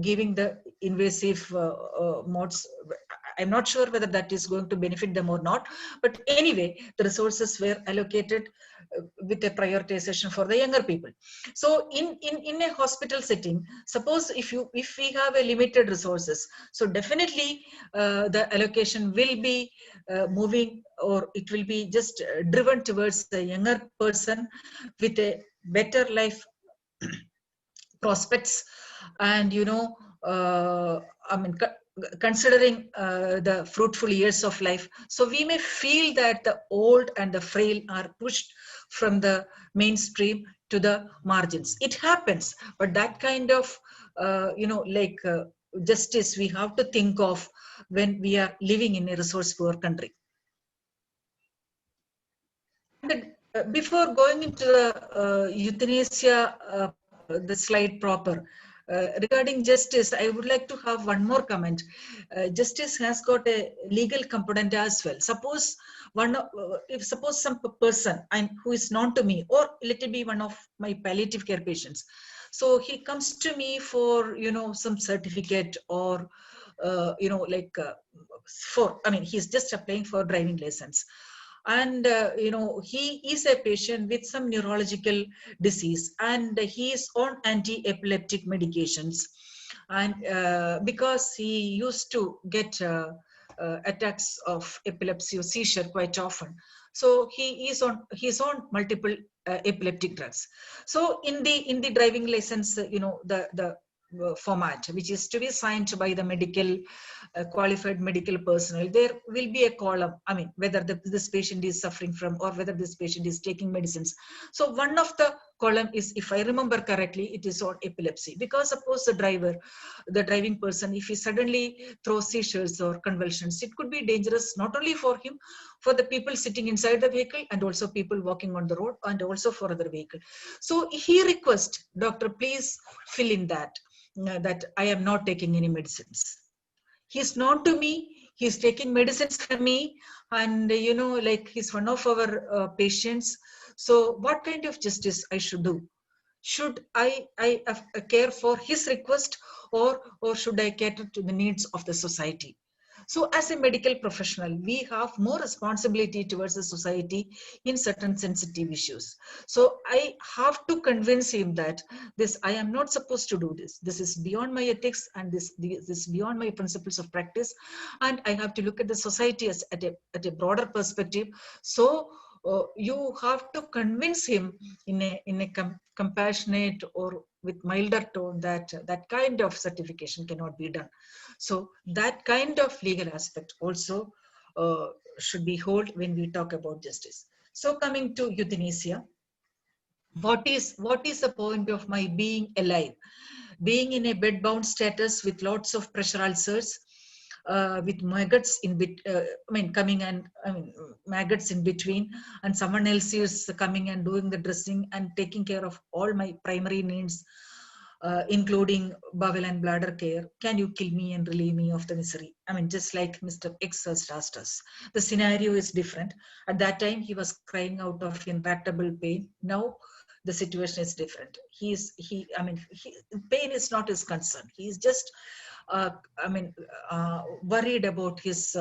Speaker 4: giving the invasive modes. I'm not sure whether that is going to benefit them or not, but anyway, the resources were allocated with a prioritization for the younger people. So in a hospital setting, suppose if we have a limited resources, so definitely the allocation will be moving, or it will be just driven towards the younger person with a better life prospects, and considering the fruitful years of life. So we may feel that the old and the frail are pushed from the mainstream to the margins. It happens, but that kind of justice we have to think of when we are living in a resource poor country. Before going into the euthanasia, the slide proper, regarding justice, I would like to have one more comment. Justice has got a legal component as well. Suppose suppose some person who is known to me, or let it be one of my palliative care patients, so he comes to me for some certificate, or he's just applying for driving license, and he is a patient with some neurological disease, and he is on anti-epileptic medications, and because he used to get attacks of epilepsy or seizure quite often, so he's on multiple epileptic drugs. So in the driving license, the format, which is to be signed by the medical qualified medical personnel, there will be a column, I mean, whether this patient is suffering from or whether this patient is taking medicines. So one of the column is, if I remember correctly, it is on epilepsy, because suppose the driving person, if he suddenly throws seizures or convulsions, it could be dangerous not only for him, for the people sitting inside the vehicle, and also people walking on the road, and also for other vehicle. So he requests, doctor, please fill in that I am not taking any medicines. He's known to me, he's taking medicines for me, and like he's one of our patients. So what kind of justice I should do? Should I care for his request, or should I cater to the needs of the society? So as a medical professional, we have more responsibility towards the society in certain sensitive issues. So I have to convince him that I am not supposed to do this. This is beyond my ethics, and this is beyond my principles of practice. And I have to look at the society as at a broader perspective. So you have to convince him in a compassionate or with milder tone that that kind of certification cannot be done. So that kind of legal aspect also should be held when we talk about justice. So coming to euthanasia, what is the point of my being alive? Being in a bed-bound status with lots of pressure ulcers, with maggots maggots in between, and someone else is coming and doing the dressing and taking care of all my primary needs, including bowel and bladder care. Can you kill me and relieve me of the misery? I mean, just like Mr. X has asked us. The scenario is different. At that time, he was crying out of intractable pain. Now, the situation is different. Pain is not his concern. He is just, worried about his,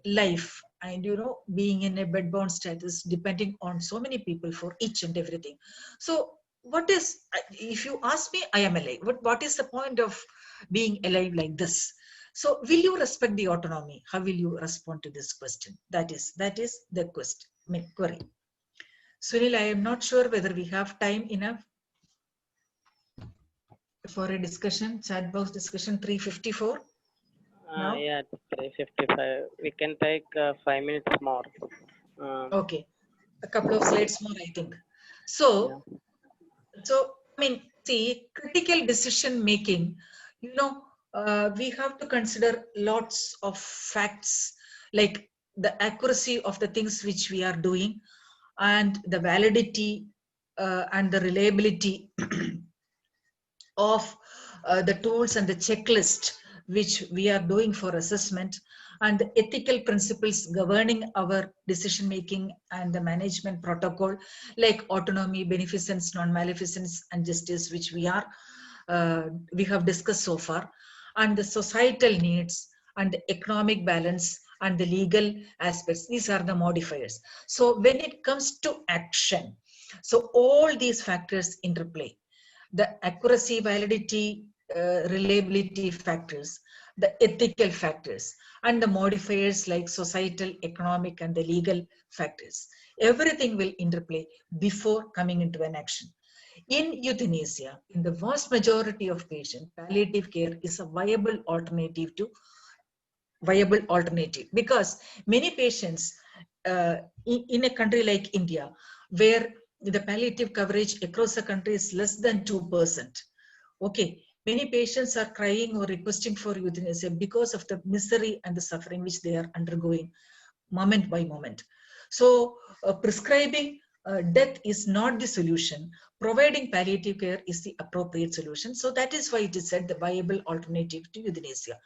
Speaker 4: life, and being in a bedbound status, depending on so many people for each and everything. So what is, if you ask me, I am alive. What is the point of being alive like this? So will you respect the autonomy? How will you respond to this question? That is the question, query. Sunil, I am not sure whether we have time enough for a discussion, chat box discussion 354. Now?
Speaker 1: Yeah, 355. We can take 5 minutes more.
Speaker 4: Okay, a couple of slides more, I think. So, see, critical decision making, we have to consider lots of facts, like the accuracy of the things which we are doing, and the validity and the reliability of the tools and the checklist which we are doing for assessment, and the ethical principles governing our decision making and the management protocol, like autonomy, beneficence, non-maleficence, and justice, which we have discussed so far, and the societal needs and the economic balance and the legal aspects. These are the modifiers. So when it comes to action, so all these factors interplay. The accuracy, validity, reliability factors, the ethical factors, and the modifiers like societal, economic, and the legal factors. Everything will interplay before coming into an action. In euthanasia, in the vast majority of patients, palliative care is a viable alternative, because many patients in a country like India, where the palliative coverage across the country is less than 2%. Okay, many patients are crying or requesting for euthanasia because of the misery and the suffering which they are undergoing moment by moment. So prescribing death is not the solution. Providing palliative care is the appropriate solution. So that is why it is said the viable alternative to euthanasia.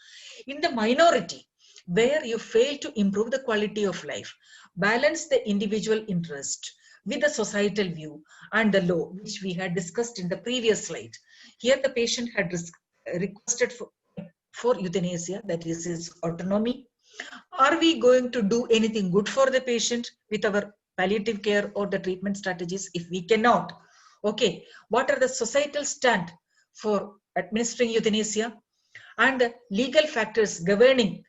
Speaker 4: In the minority, where you fail to improve the quality of life, balance the individual interest with the societal view and the law, which we had discussed in the previous slide. Here the patient had requested for euthanasia, that is his autonomy. Are we going to do anything good for the patient with our palliative care or the treatment strategies? If we cannot, okay, what are the societal stand for administering euthanasia, and the legal factors governing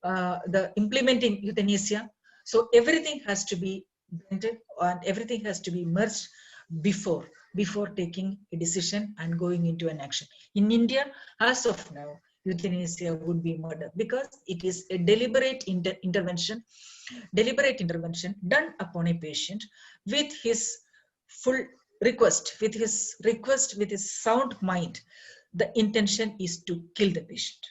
Speaker 4: the implementing euthanasia? So everything has to be blended and everything has to be merged before before taking a decision and going into an action. In India, as of now, euthanasia would be murder because it is a deliberate intervention done upon a patient with his full request, with his sound mind. The intention is to kill the patient.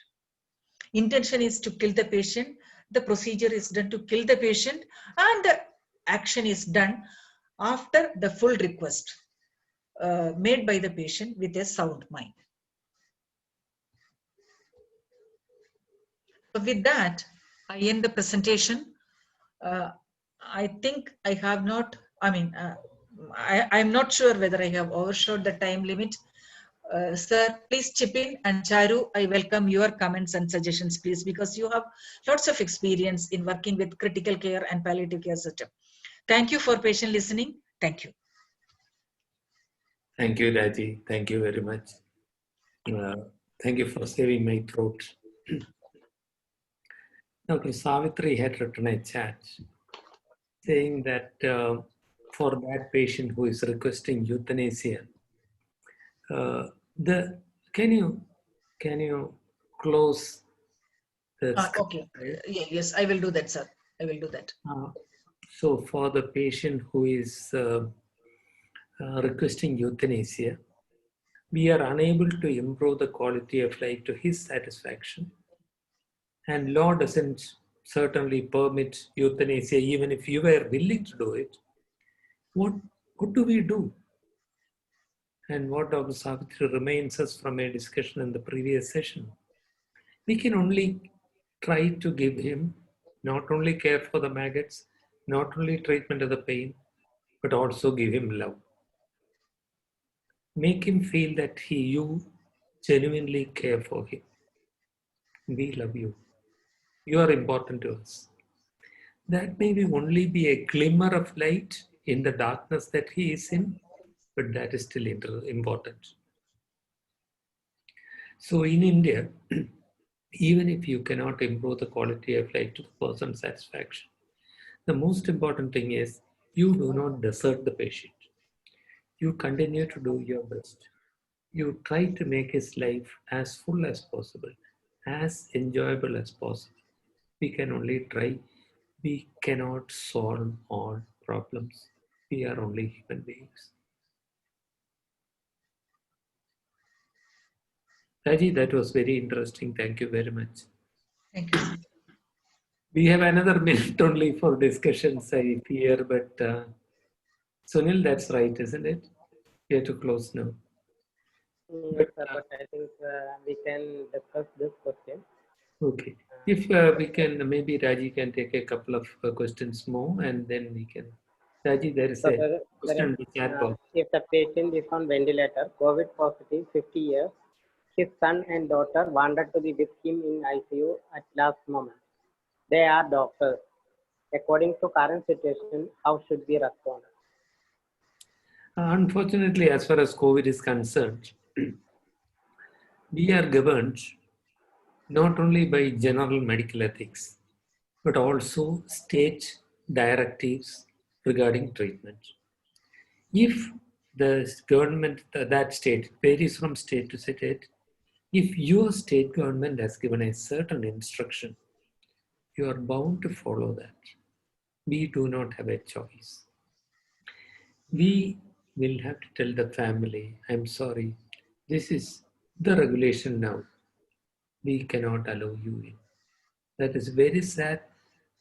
Speaker 4: Intention is to kill the patient. The procedure is done to kill the patient, and the action is done after the full request made by the patient with a sound mind. So with that, I end the presentation. I think I have not, I'm not sure whether I have overshot the time limit. Sir, please chip in, and Charu, I welcome your comments and suggestions, please, because you have lots of experience in working with critical care and palliative care system. Thank you for patient listening. Thank you.
Speaker 2: Thank you, Raji. Thank you very much. Thank you for saving my throat. Dr. Savitri had written a chat saying that for that patient who is requesting euthanasia, can you close the
Speaker 4: okay. Yes, I will do that, sir. I will do that.
Speaker 2: So for the patient who is requesting euthanasia, we are unable to improve the quality of life to his satisfaction. And law doesn't certainly permit euthanasia, even if you were willing to do it. What do we do? And what Dr. Savitri reminds us from a discussion in the previous session, we can only try to give him not only care for the maggots, not only treatment of the pain, but also give him love. Make him feel that you genuinely care for him. We love you. You are important to us. That may only be a glimmer of light in the darkness that he is in, but that is still important. So in India, even if you cannot improve the quality of life to the person's satisfaction, the most important thing is you do not desert the patient. You continue to do your best. You try to make his life as full as possible, as enjoyable as possible. We can only try. We cannot solve all problems. We are only human beings. Raji, that was very interesting. Thank you very much.
Speaker 4: Thank you.
Speaker 2: We have another minute only for discussions, I fear, but Sunil, that's right, isn't it? We have to close now.
Speaker 1: Yes, sir, but I think we can discuss this question.
Speaker 2: Okay. If we can, maybe Raji can take a couple of questions more, and then we can. Raji, there is a question in the chat box.
Speaker 1: If the patient is on ventilator, COVID positive, 50 years, his son and daughter wanted to be with him in ICU at last moment. They are doctors. According to current situation, how should we respond?
Speaker 2: Unfortunately, as far as COVID is concerned, we are governed not only by general medical ethics, but also state directives regarding treatment. If the government, that state varies from state to state, if your state government has given a certain instruction, you are bound to follow that. We do not have a choice. We will have to tell the family, I'm sorry, this is the regulation now. We cannot allow you in. That is very sad.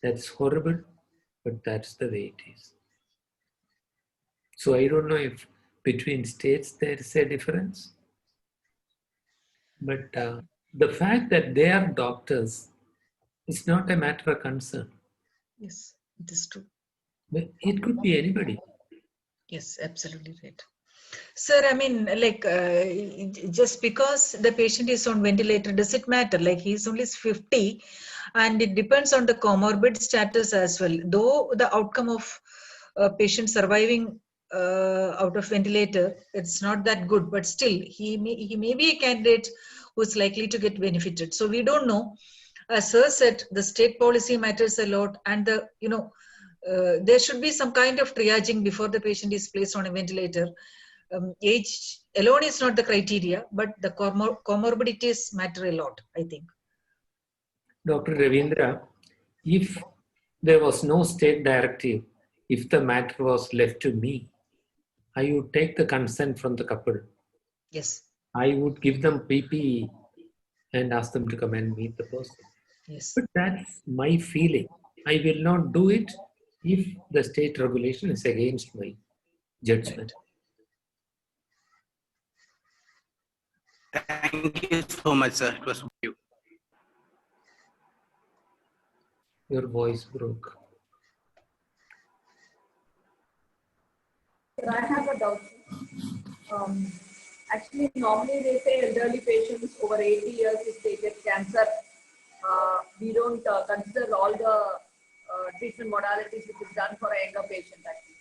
Speaker 2: That's horrible, but that's the way it is. So I don't know if between states there is a difference. But the fact that they are doctors is not a matter of concern.
Speaker 4: Yes, it is true.
Speaker 2: But it could be anybody.
Speaker 4: Yes, absolutely right. Sir, I mean, like, just because the patient is on ventilator, does it matter? Like, he's only 50, and it depends on the comorbid status as well. Though the outcome of patient surviving out of ventilator, it's not that good, but still, he may be a candidate who's likely to get benefited. So we don't know. As Sir said, the state policy matters a lot, and there should be some kind of triaging before the patient is placed on a ventilator. age alone is not the criteria, but the comorbidities matter a lot, I think.
Speaker 2: Dr. Ravindra, if there was no state directive, if the matter was left to me, I would take the consent from the couple.
Speaker 4: Yes.
Speaker 2: I would give them PPE and ask them to come and meet the person.
Speaker 4: Yes.
Speaker 2: But that's my feeling. I will not do it if the state regulation is against my judgment.
Speaker 6: Thank you so much, sir. It was you.
Speaker 2: Your voice broke.
Speaker 7: I have a doubt. Actually, normally they say elderly patients over 80 years, if they get cancer, we don't consider all the treatment modalities which is done for a younger patient actually.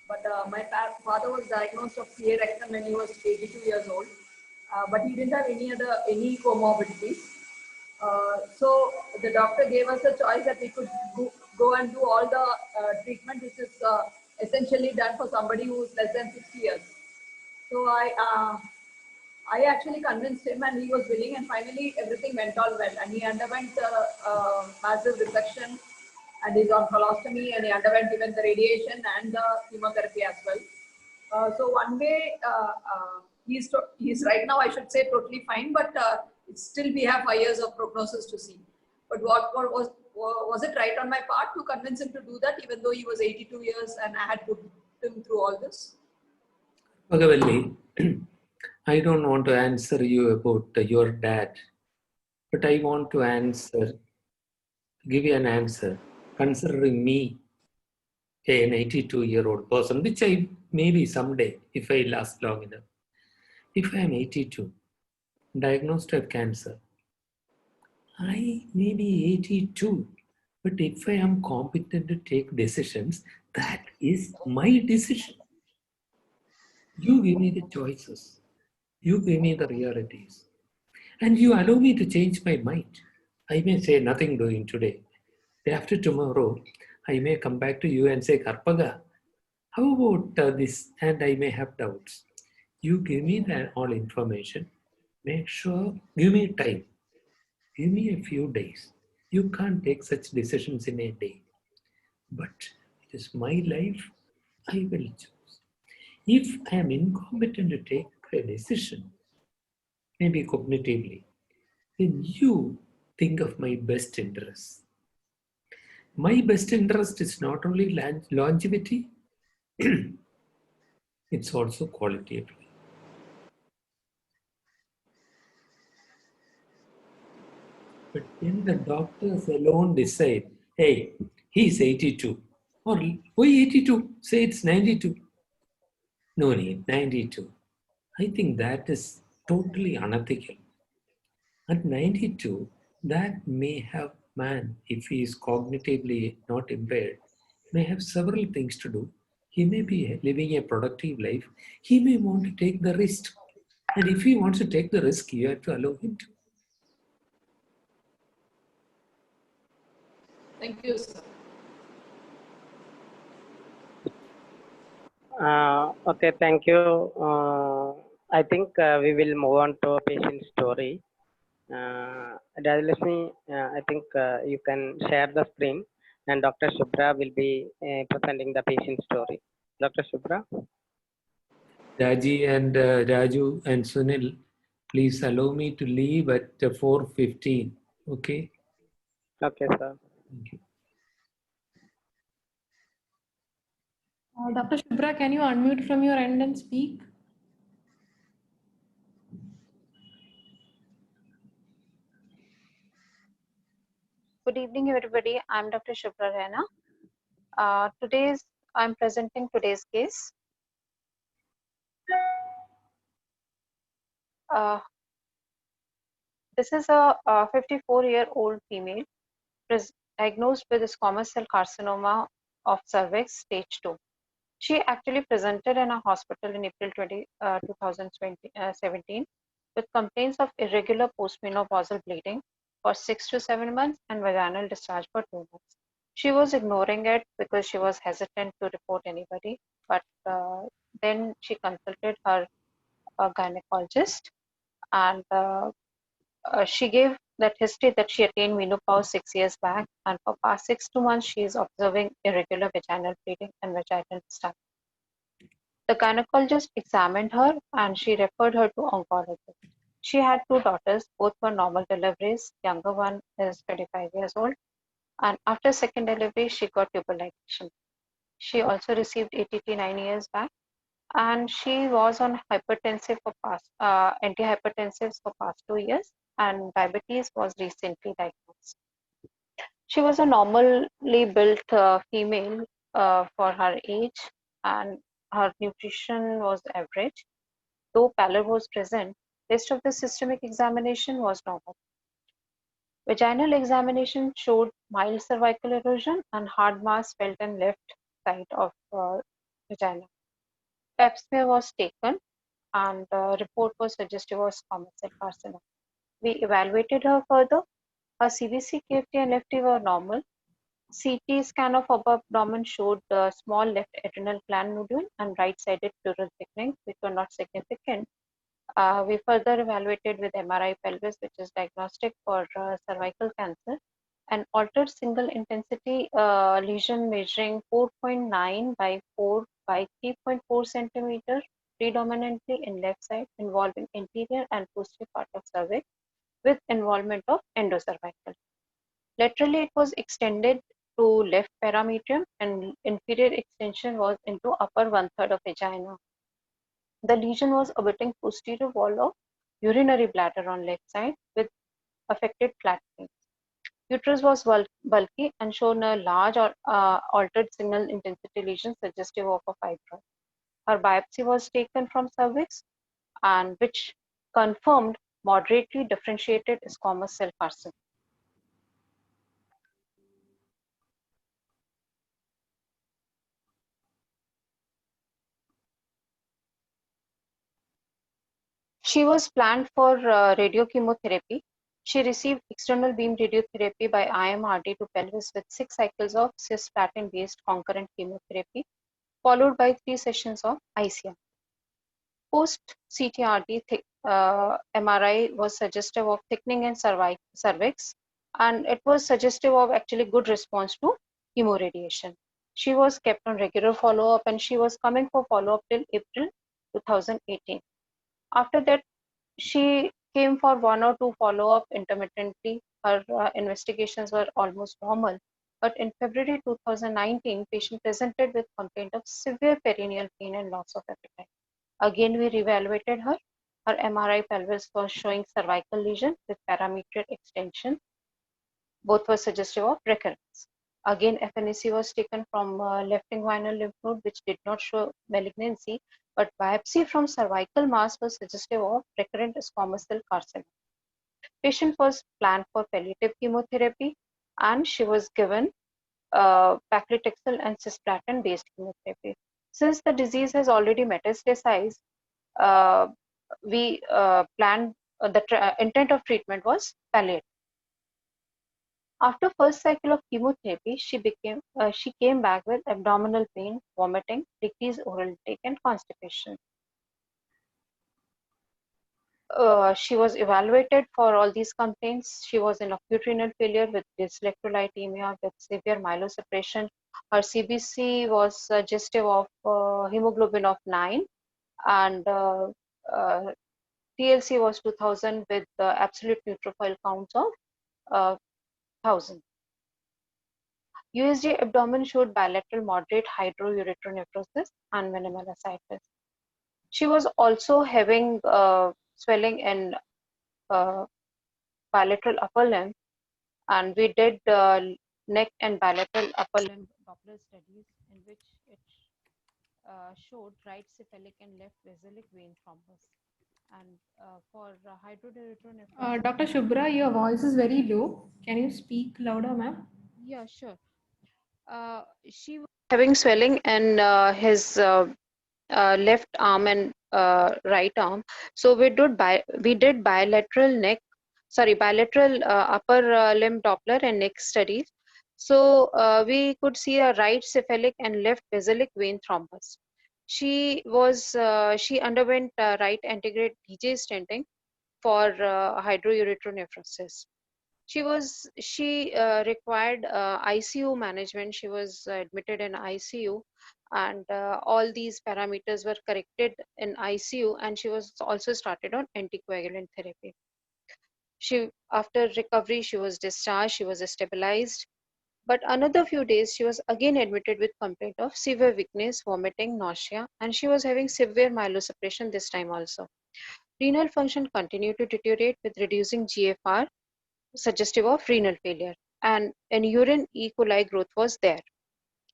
Speaker 7: But my father was diagnosed of CA rectum when he was 82 years old, but he didn't have any comorbidities. So the doctor gave us a choice that we could go and do all the treatment which is essentially done for somebody who is less than 60 years. So I actually convinced him and he was willing, and finally everything went all well, and he underwent massive resection and he's on colostomy, and he underwent even the radiation and the chemotherapy as well. So one way he's right now, I should say, totally fine, but still we have 5 years of prognosis to see. But what was it right on my part to convince him to do that, even though he was 82 years and I had put him through all this?
Speaker 2: Bhagavalli, I don't want to answer you about your dad, but I want to give you an answer, considering me, an 82-year-old person, which I maybe someday, if I last long enough. If I am 82, diagnosed with cancer, I may be 82, but if I am competent to take decisions, that is my decision. You give me the choices. You give me the realities. And you allow me to change my mind. I may say nothing doing today. Day after tomorrow, I may come back to you and say, Karpaga, how about this? And I may have doubts. You give me that all information. Make sure, give me time. Give me a few days. You can't take such decisions in a day. But it is my life. I will choose. If I am incompetent to take a decision, maybe cognitively, then you think of my best interest. My best interest is not only longevity, it's also quality of life. But when the doctors alone decide, hey, he's 82, or why 82? Say it's 92. No need, 92. I think that is totally unethical. At 92, that may have man, if he is cognitively not impaired, may have several things to do. He may be living a productive life. He may want to take the risk. And if he wants to take the risk, you have to allow him to.
Speaker 7: Thank you, sir.
Speaker 1: Okay, thank you. I think we will move on to a patient story. Rajalakshmi, I think you can share the screen, and Dr. Shubhra will be presenting the patient story. Dr. Shubhra?
Speaker 2: Raji and Raju and Sunil, please allow me to leave at 4:15. Okay?
Speaker 1: Okay, sir.
Speaker 2: Thank you.
Speaker 3: Dr. Shubhra, can you unmute from your end and speak?
Speaker 8: Good evening, everybody. I'm Dr. Shubhra Raina. I'm presenting today's case. This is a 54-year-old female diagnosed with squamous cell carcinoma of cervix stage 2. She actually presented in a hospital in April 2017 with complaints of irregular postmenopausal bleeding for 6 to 7 months and vaginal discharge for 2 months. She was ignoring it because she was hesitant to report anybody. But then she consulted her gynecologist, and she gave that history that she attained menopause 6 years back, and for past 6 months she is observing irregular vaginal bleeding and vaginal start. The gynecologist examined her and she referred her to oncologist. She had 2 daughters, both were normal deliveries. Younger one is 25 years old, and after second delivery she got tubal ligation. She also received ATT 9 years back, and she was on hypertensive for past antihypertensives for past 2 years, and diabetes was recently diagnosed. She was a normally built female for her age, and her nutrition was average. Though pallor was present, rest of the systemic examination was normal. Vaginal examination showed mild cervical erosion and hard mass felt in left side of vagina. Pap smear was taken, and report was suggestive of squamous cell carcinoma. We evaluated her further. Her CBC, KFT, and FT were normal. CT scan of upper abdomen showed the small left adrenal gland nodule and right-sided pleural thickening, which were not significant. We further evaluated with MRI pelvis, which is diagnostic for cervical cancer, an altered single intensity lesion measuring 4.9 by 4 by 3.4 centimeter, predominantly in left side, involving anterior and posterior part of cervix with involvement of endocervical. Laterally, it was extended to left parametrium, and inferior extension was into upper 1/3 of vagina. The lesion was abutting posterior wall of urinary bladder on left side with affected flattening. Uterus was bulky and shown a large altered signal intensity lesion suggestive of a fibroid. Her biopsy was taken from cervix, and which confirmed moderately differentiated squamous cell carcinoma. She was planned for radiochemotherapy. She received external beam radiotherapy by IMRD to pelvis with 6 cycles of cisplatin-based concurrent chemotherapy, followed by 3 sessions of ICM. Post CTRD MRI was suggestive of thickening in cervix, and it was suggestive of actually good response to chemoradiation. She was kept on regular follow-up, and she was coming for follow-up till April 2018. After that, she came for 1 or 2 follow-up intermittently. Her investigations were almost normal. But in February 2019, patient presented with complaint of severe perineal pain and loss of appetite. Again, we reevaluated her. Her MRI pelvis was showing cervical lesion with parametric extension. Both were suggestive of recurrence. Again, FNAC was taken from left inguinal lymph node, which did not show malignancy, but biopsy from cervical mass was suggestive of recurrent squamous cell carcinoma. Patient was planned for palliative chemotherapy, and she was given paclitaxel and cisplatin-based chemotherapy. Since the disease has already metastasized, we planned the intent of treatment was palliative. After first cycle of chemotherapy, she came back with abdominal pain, vomiting, decreased oral intake, and constipation. She was evaluated for all these complaints. She was in acute renal failure with dyselectrolytemia with severe myelosuppression. Her CBC was suggestive of hemoglobin of 9, and TLC was 2000 with absolute neutrophil counts of 1000. USG abdomen showed bilateral moderate hydroureteronephrosis and minimal ascites. She was also having swelling in bilateral upper limb, and we did neck and bilateral upper limb Doppler studies in which it showed right cephalic and left basilic vein thrombus. And for hydroureteronephrosis.
Speaker 3: Dr. Shubhra, your voice is very low. Can you speak louder, ma'am?
Speaker 8: Yeah, sure. She was having swelling in his left arm and right arm. So we did bilateral upper limb Doppler and neck studies. So we could see a right cephalic and left basilic vein thrombus. She underwent right antegrade DJ stenting for hydroureteronephrosis. She required ICU management. She was admitted in ICU, and all these parameters were corrected in ICU, and she was also started on anticoagulant therapy. After recovery, she was discharged. She was stabilized. But another few days, she was again admitted with complaint of severe weakness, vomiting, nausea, and she was having severe myelosuppression this time also. Renal function continued to deteriorate with reducing GFR, suggestive of renal failure, and in urine E. coli growth was there.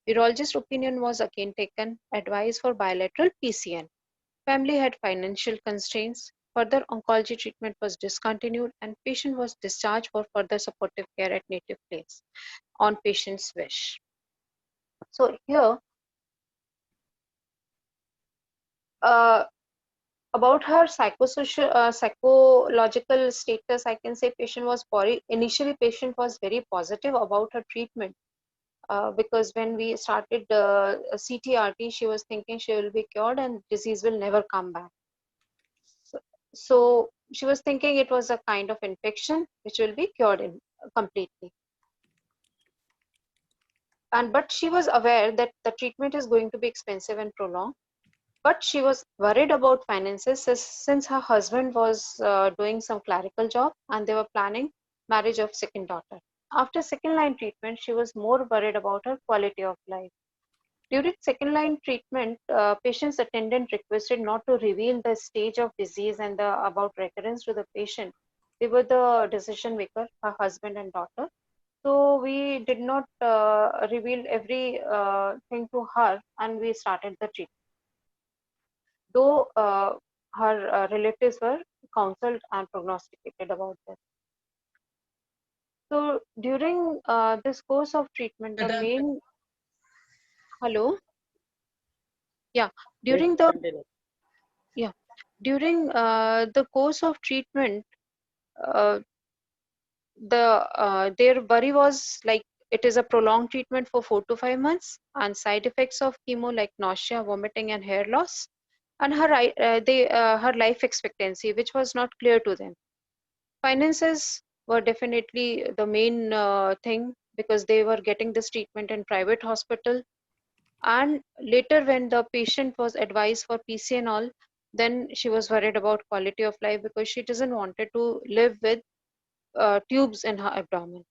Speaker 8: Urologist opinion was again taken, advice for bilateral PCN. Family had financial constraints. Further oncology treatment was discontinued and patient was discharged for further supportive care at native place on patient's wish. So here, about her psychological status, I can say initially patient was very positive about her treatment. Because when we started CTRT, she was thinking she will be cured and disease will never come back. So she was thinking it was a kind of infection which will be cured completely. But she was aware that the treatment is going to be expensive and prolonged. But she was worried about finances since her husband was doing some clerical job and they were planning marriage of second daughter. After second line treatment, she was more worried about her quality of life. During second line treatment, patient's attendant requested not to reveal the stage of disease and about recurrence to the patient. They were the decision maker, her husband and daughter. So we did not reveal every thing to her, and we started the treatment. Though her relatives were counseled and prognosticated about this. So during this course of treatment, the main hello. Yeah, during the course of treatment, their worry was like it is a prolonged treatment for 4 to 5 months, and side effects of chemo like nausea, vomiting, and hair loss, and her life expectancy, which was not clear to them. Finances were definitely the main thing because they were getting this treatment in private hospital. And later when the patient was advised for PC and all, then she was worried about quality of life because she doesn't wanted to live with tubes in her abdomen.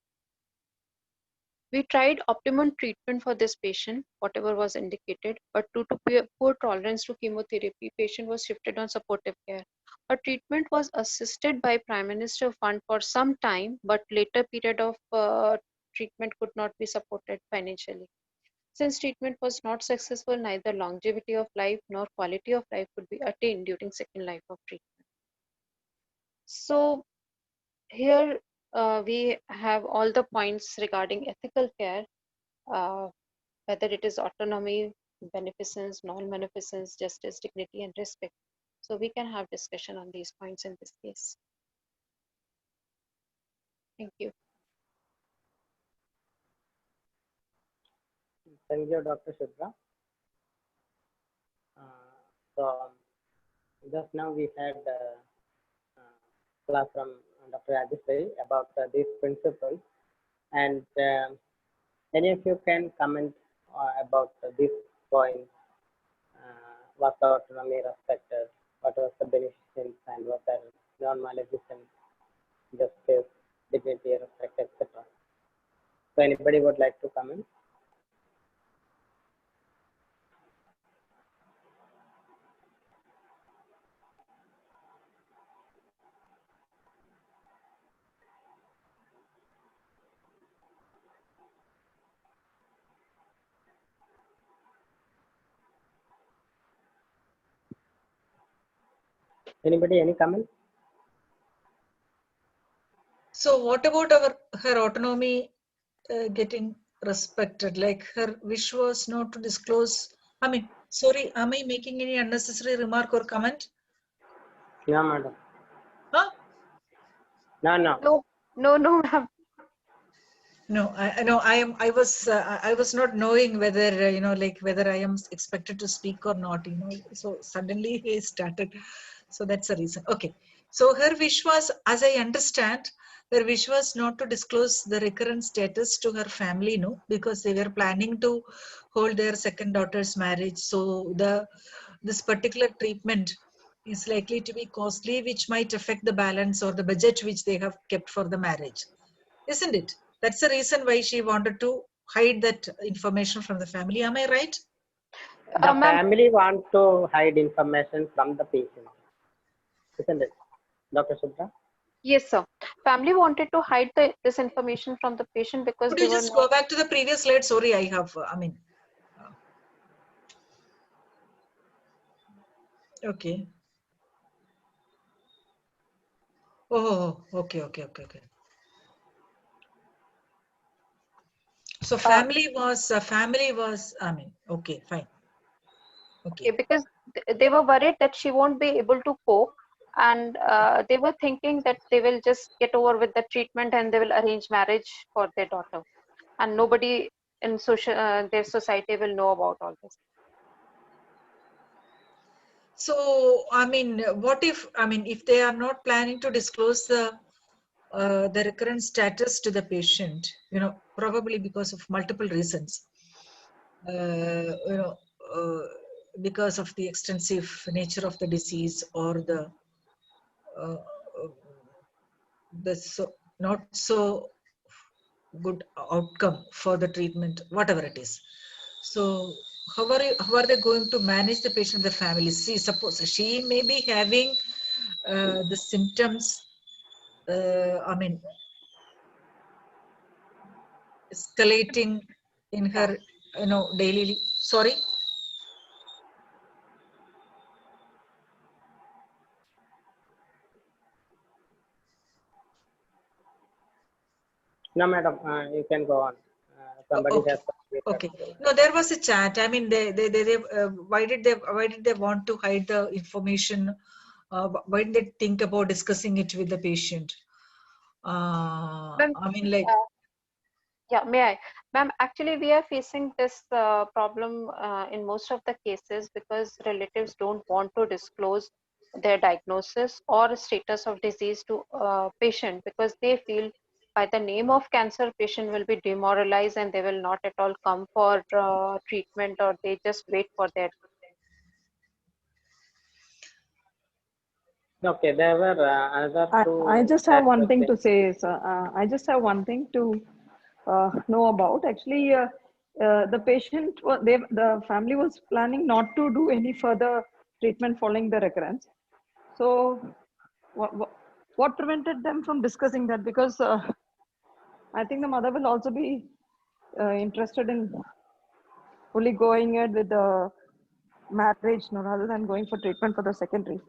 Speaker 8: We tried optimum treatment for this patient, whatever was indicated, but due to poor tolerance to chemotherapy, patient was shifted on supportive care. Her treatment was assisted by Prime Minister Fund for some time, but later period of treatment could not be supported financially. Since treatment was not successful, neither longevity of life nor quality of life could be attained during second life of treatment. So here we have all the points regarding ethical care, whether it is autonomy, beneficence, non-beneficence, justice, dignity, and respect. So we can have discussion on these points in this case. Thank you.
Speaker 1: Thank you, Dr. Shubhra. So just now we had class from Dr. Rajeshwari about these principles, and any of you can comment about this point. Was the autonomy respected? What was the beneficence and what are non-maleficence, justice, dignity, respect, etc. So anybody would like to comment? Anybody, any comment?
Speaker 4: So what about her autonomy getting respected? Like her wish was not to disclose. I mean, sorry, am I making any unnecessary remark or comment?
Speaker 1: No, madam.
Speaker 4: Huh?
Speaker 1: No.
Speaker 8: No, ma'am.
Speaker 4: No, I was not knowing whether, like whether I am expected to speak or not, so suddenly he started. So that's the reason. Okay. So her wish was, as I understand, her wish was not to disclose the recurrent status to her family, no, because they were planning to hold their second daughter's marriage. So this particular treatment is likely to be costly, which might affect the balance or the budget which they have kept for the marriage, isn't it? That's the reason why she wanted to hide that information from the family. Am I right?
Speaker 1: The
Speaker 8: Ma'am,
Speaker 1: family want to hide information from the patient, isn't it, Dr. Subra?
Speaker 8: yes, sir. Family wanted to hide this information from the patient because
Speaker 4: Could
Speaker 8: they
Speaker 4: you
Speaker 8: were
Speaker 4: just
Speaker 8: not.
Speaker 4: go back to the previous slide? Sorry, okay. Oh, okay. So family was, okay, fine.
Speaker 8: Okay,
Speaker 4: Okay.
Speaker 8: because they were worried that she won't be able to cope, and they were thinking that they will just get over with the treatment and they will arrange marriage for their daughter, and nobody in their society will know about all this.
Speaker 4: So, what if they are not planning to disclose the recurrent status to the patient, probably because of multiple reasons, uh, you know, uh, because of the extensive nature of the disease or uh, uh, not so good outcome for the treatment, whatever it is. So how are they going to manage the patient, the family? See, suppose she may be having the symptoms, escalating in
Speaker 8: Yeah.
Speaker 4: her, daily. Sorry.
Speaker 1: No, madam, you can go on. Somebody
Speaker 4: Okay.
Speaker 1: has completed.
Speaker 4: Okay. No, there was a chat. I mean, why did they want to hide the information? Why did they think about discussing it with the patient?
Speaker 8: Ma'am,
Speaker 4: Like,
Speaker 8: yeah, may I? Ma'am, actually, we are facing this problem in most of the cases because relatives don't want to disclose their diagnosis or status of disease to patient because they feel by the name of cancer, patient will be demoralized and they will not at all come for treatment, or they just wait for their.
Speaker 1: Okay, there were another
Speaker 5: I
Speaker 1: two
Speaker 5: just have one thing
Speaker 1: aspects.
Speaker 5: to say, sir. I just have one thing to know about. Actually, the patient, the family was planning not to do any further treatment following the recurrence. So, what prevented them from discussing that? Because I think the mother will also be interested in fully going ahead with the marriage, no, rather than going for treatment for the secondary.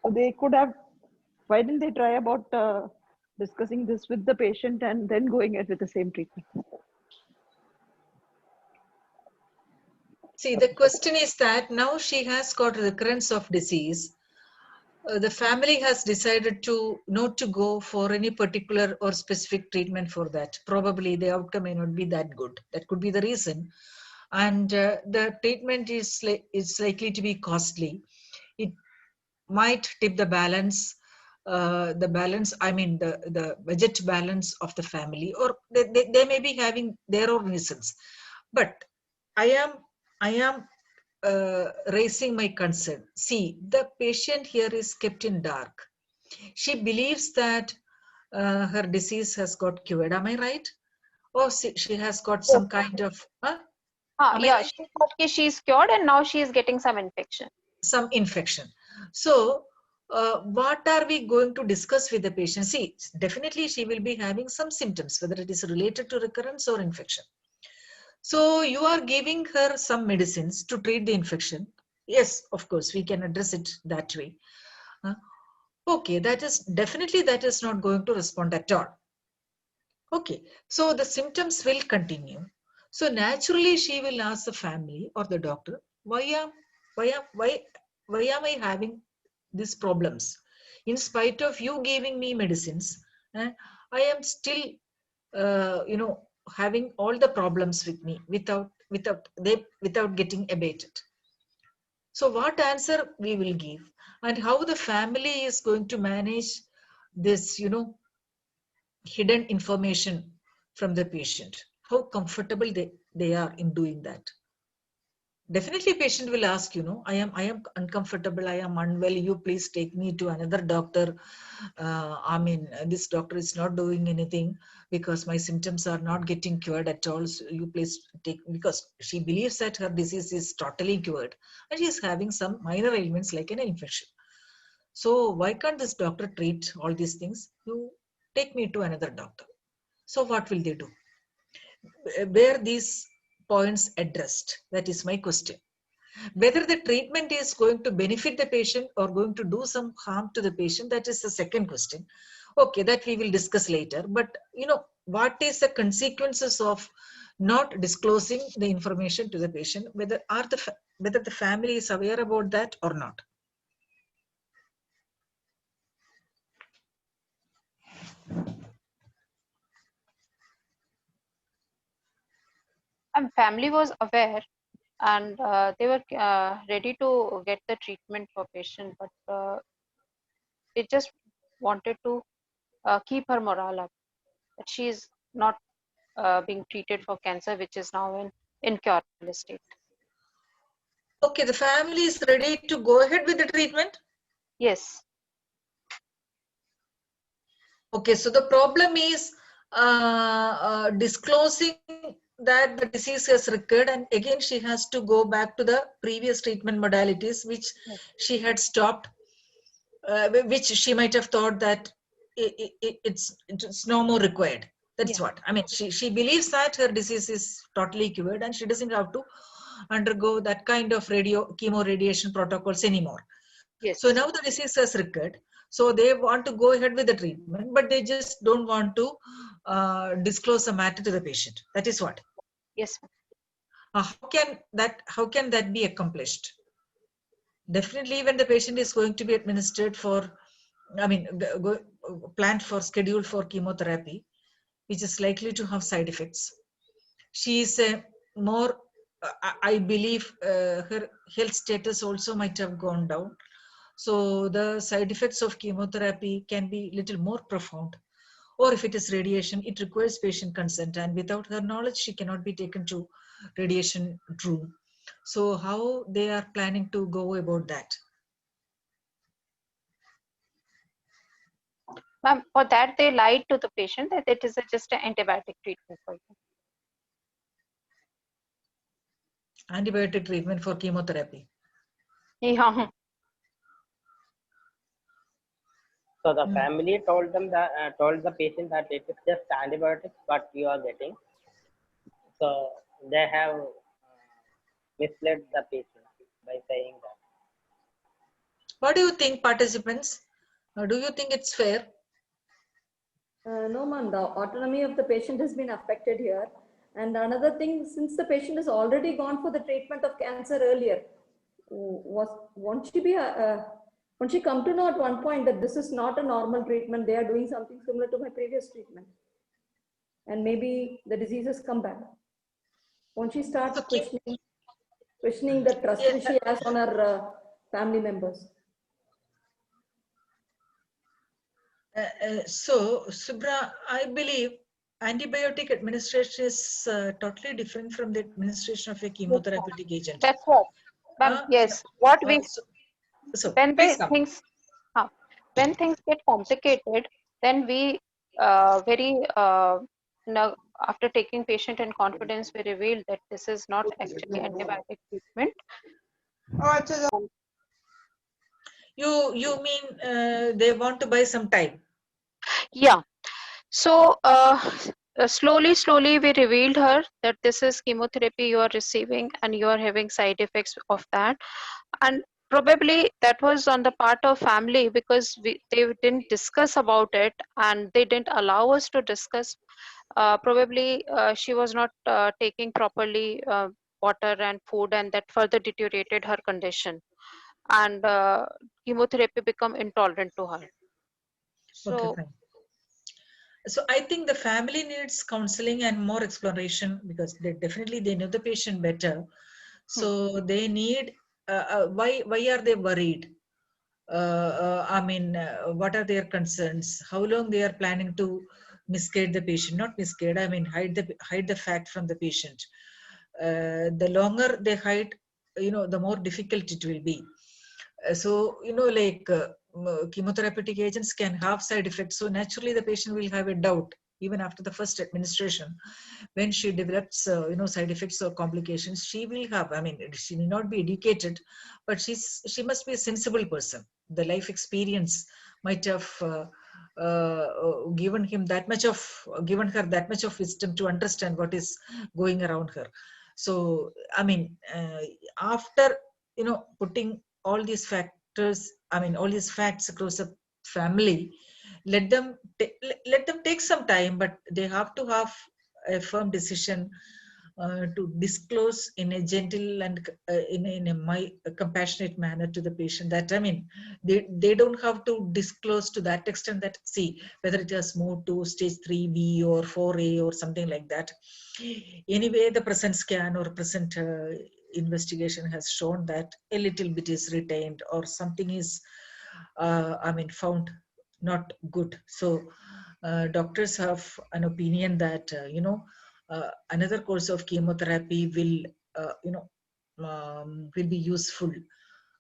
Speaker 5: So they could have. Why didn't they try about discussing this with the patient and then going ahead with the same treatment?
Speaker 4: see, the question is that now she has got recurrence of disease. The family has decided to not to go for any particular or specific treatment for that. Probably the outcome may not be that good. That could be the reason. And the treatment is likely to be costly. It might tip the balance, the budget balance of the family, or they may be having their own reasons. But I am raising my concern. See, the patient here is kept in dark. She believes that her disease has got cured. Am I right? Or she has got some kind of, am I
Speaker 8: Yeah,
Speaker 4: right?
Speaker 8: she thought that she's cured and now she is getting some infection.
Speaker 4: Some infection. So, what are we going to discuss with the patient? See, definitely she will be having some symptoms, whether it is related to recurrence or infection. So, you are giving her some medicines to treat the infection. Yes, of course, we can address it that way. Okay, that is not going to respond at all. Okay, so the symptoms will continue. So naturally, she will ask the family or the doctor, why am I having these problems? In spite of you giving me medicines, I am still, having all the problems with me without getting abated. So what answer we will give, and how the family is going to manage this, hidden information from the patient, how comfortable they are in doing that. Definitely patient will ask, I am uncomfortable, I am unwell, you please take me to another doctor. This doctor is not doing anything because my symptoms are not getting cured at all, so you please take, because she believes that her disease is totally cured and she is having some minor ailments like an infection. So why can't this doctor treat all these things? You take me to another doctor. So what will they do? Where these points addressed? That is my question. Whether the treatment is going to benefit the patient or going to do some harm to the patient, that is the second question. Okay, that we will discuss later. But what is the consequences of not disclosing the information to the patient? Whether the family is aware about that or not?
Speaker 8: And family was aware, and they were ready to get the treatment for patient, but they just wanted to keep her morale up, that she is not being treated for cancer, which is now in incurable state.
Speaker 4: Okay, the family is ready to go ahead with the treatment?
Speaker 8: Yes.
Speaker 4: Okay, so the problem is disclosing that the disease has recurred, and again she has to go back to the previous treatment modalities which she had stopped, which she might have thought that it's no more required. That's what I mean. She believes that her disease is totally cured and she doesn't have to undergo that kind of chemo radiation protocols anymore.
Speaker 8: Yes.
Speaker 4: So now the disease has recurred. So they want to go ahead with the treatment, but they just don't want to disclose the matter to the patient. That is what.
Speaker 8: Yes.
Speaker 4: How can that be accomplished? Definitely, when the patient is going to be administered for, planned for, scheduled for chemotherapy, which is likely to have side effects. She is more, I believe, her health status also might have gone down. So the side effects of chemotherapy can be little more profound. Or if it is radiation, it requires patient consent, and without her knowledge, she cannot be taken to radiation room. So how they are planning to go about that?
Speaker 8: Ma'am, for that they lied to the patient that it is just an antibiotic treatment for you.
Speaker 4: Antibiotic treatment for chemotherapy.
Speaker 8: Yeah.
Speaker 1: So the family told them that told the patient that it is just antibiotics what you are getting. So they have misled the patient by saying that.
Speaker 4: What do you think, participants? Do you think it's fair?
Speaker 7: No, ma'am, the autonomy of the patient has been affected here. And another thing, since the patient has already gone for the treatment of cancer earlier, won't she come to know at one point that this is not a normal treatment, they are doing something similar to my previous treatment? And maybe the disease has come back. Won't she start questioning the trust which she has on her family members?
Speaker 4: So, Subra, I believe antibiotic administration is totally different from the administration of a chemotherapeutic agent.
Speaker 8: That's what. Yes. What we when
Speaker 4: please
Speaker 8: the things when things get complicated, then we after taking patient in confidence, we reveal that this is not actually antibiotic treatment.
Speaker 4: You mean they want to buy some time?
Speaker 8: Yeah. So slowly we revealed her that this is chemotherapy you are receiving and you are having side effects of that. And probably that was on the part of family because they didn't discuss about it and they didn't allow us to discuss. Probably she was not taking properly water and food, and that further deteriorated her condition, and chemotherapy become intolerant to her. So
Speaker 4: okay, fine. So I think the family needs counseling and more exploration, because they know the patient better. So they need, why are they worried? I mean, what are their concerns? How long they are planning to misguide the patient? Not misguide, I mean, hide the fact from the patient. The longer they hide, the more difficult it will be. So, like chemotherapeutic agents can have side effects. So naturally, the patient will have a doubt even after the first administration. When she develops, side effects or complications, she will have. I mean, she may not be educated, but she must be a sensible person. The life experience might have given her that much of wisdom to understand what is going around her. So, I mean, after putting all these factors, I mean, all these facts across the family, let them take some time, but they have to have a firm decision to disclose in a gentle and a compassionate manner to the patient. That, I mean, they don't have to disclose to that extent that, see, whether it has moved to stage 3B or 4A or something like that. Anyway, the present scan or present investigation has shown that a little bit is retained or something is, I mean, found not good. So doctors have an opinion that, another course of chemotherapy will be useful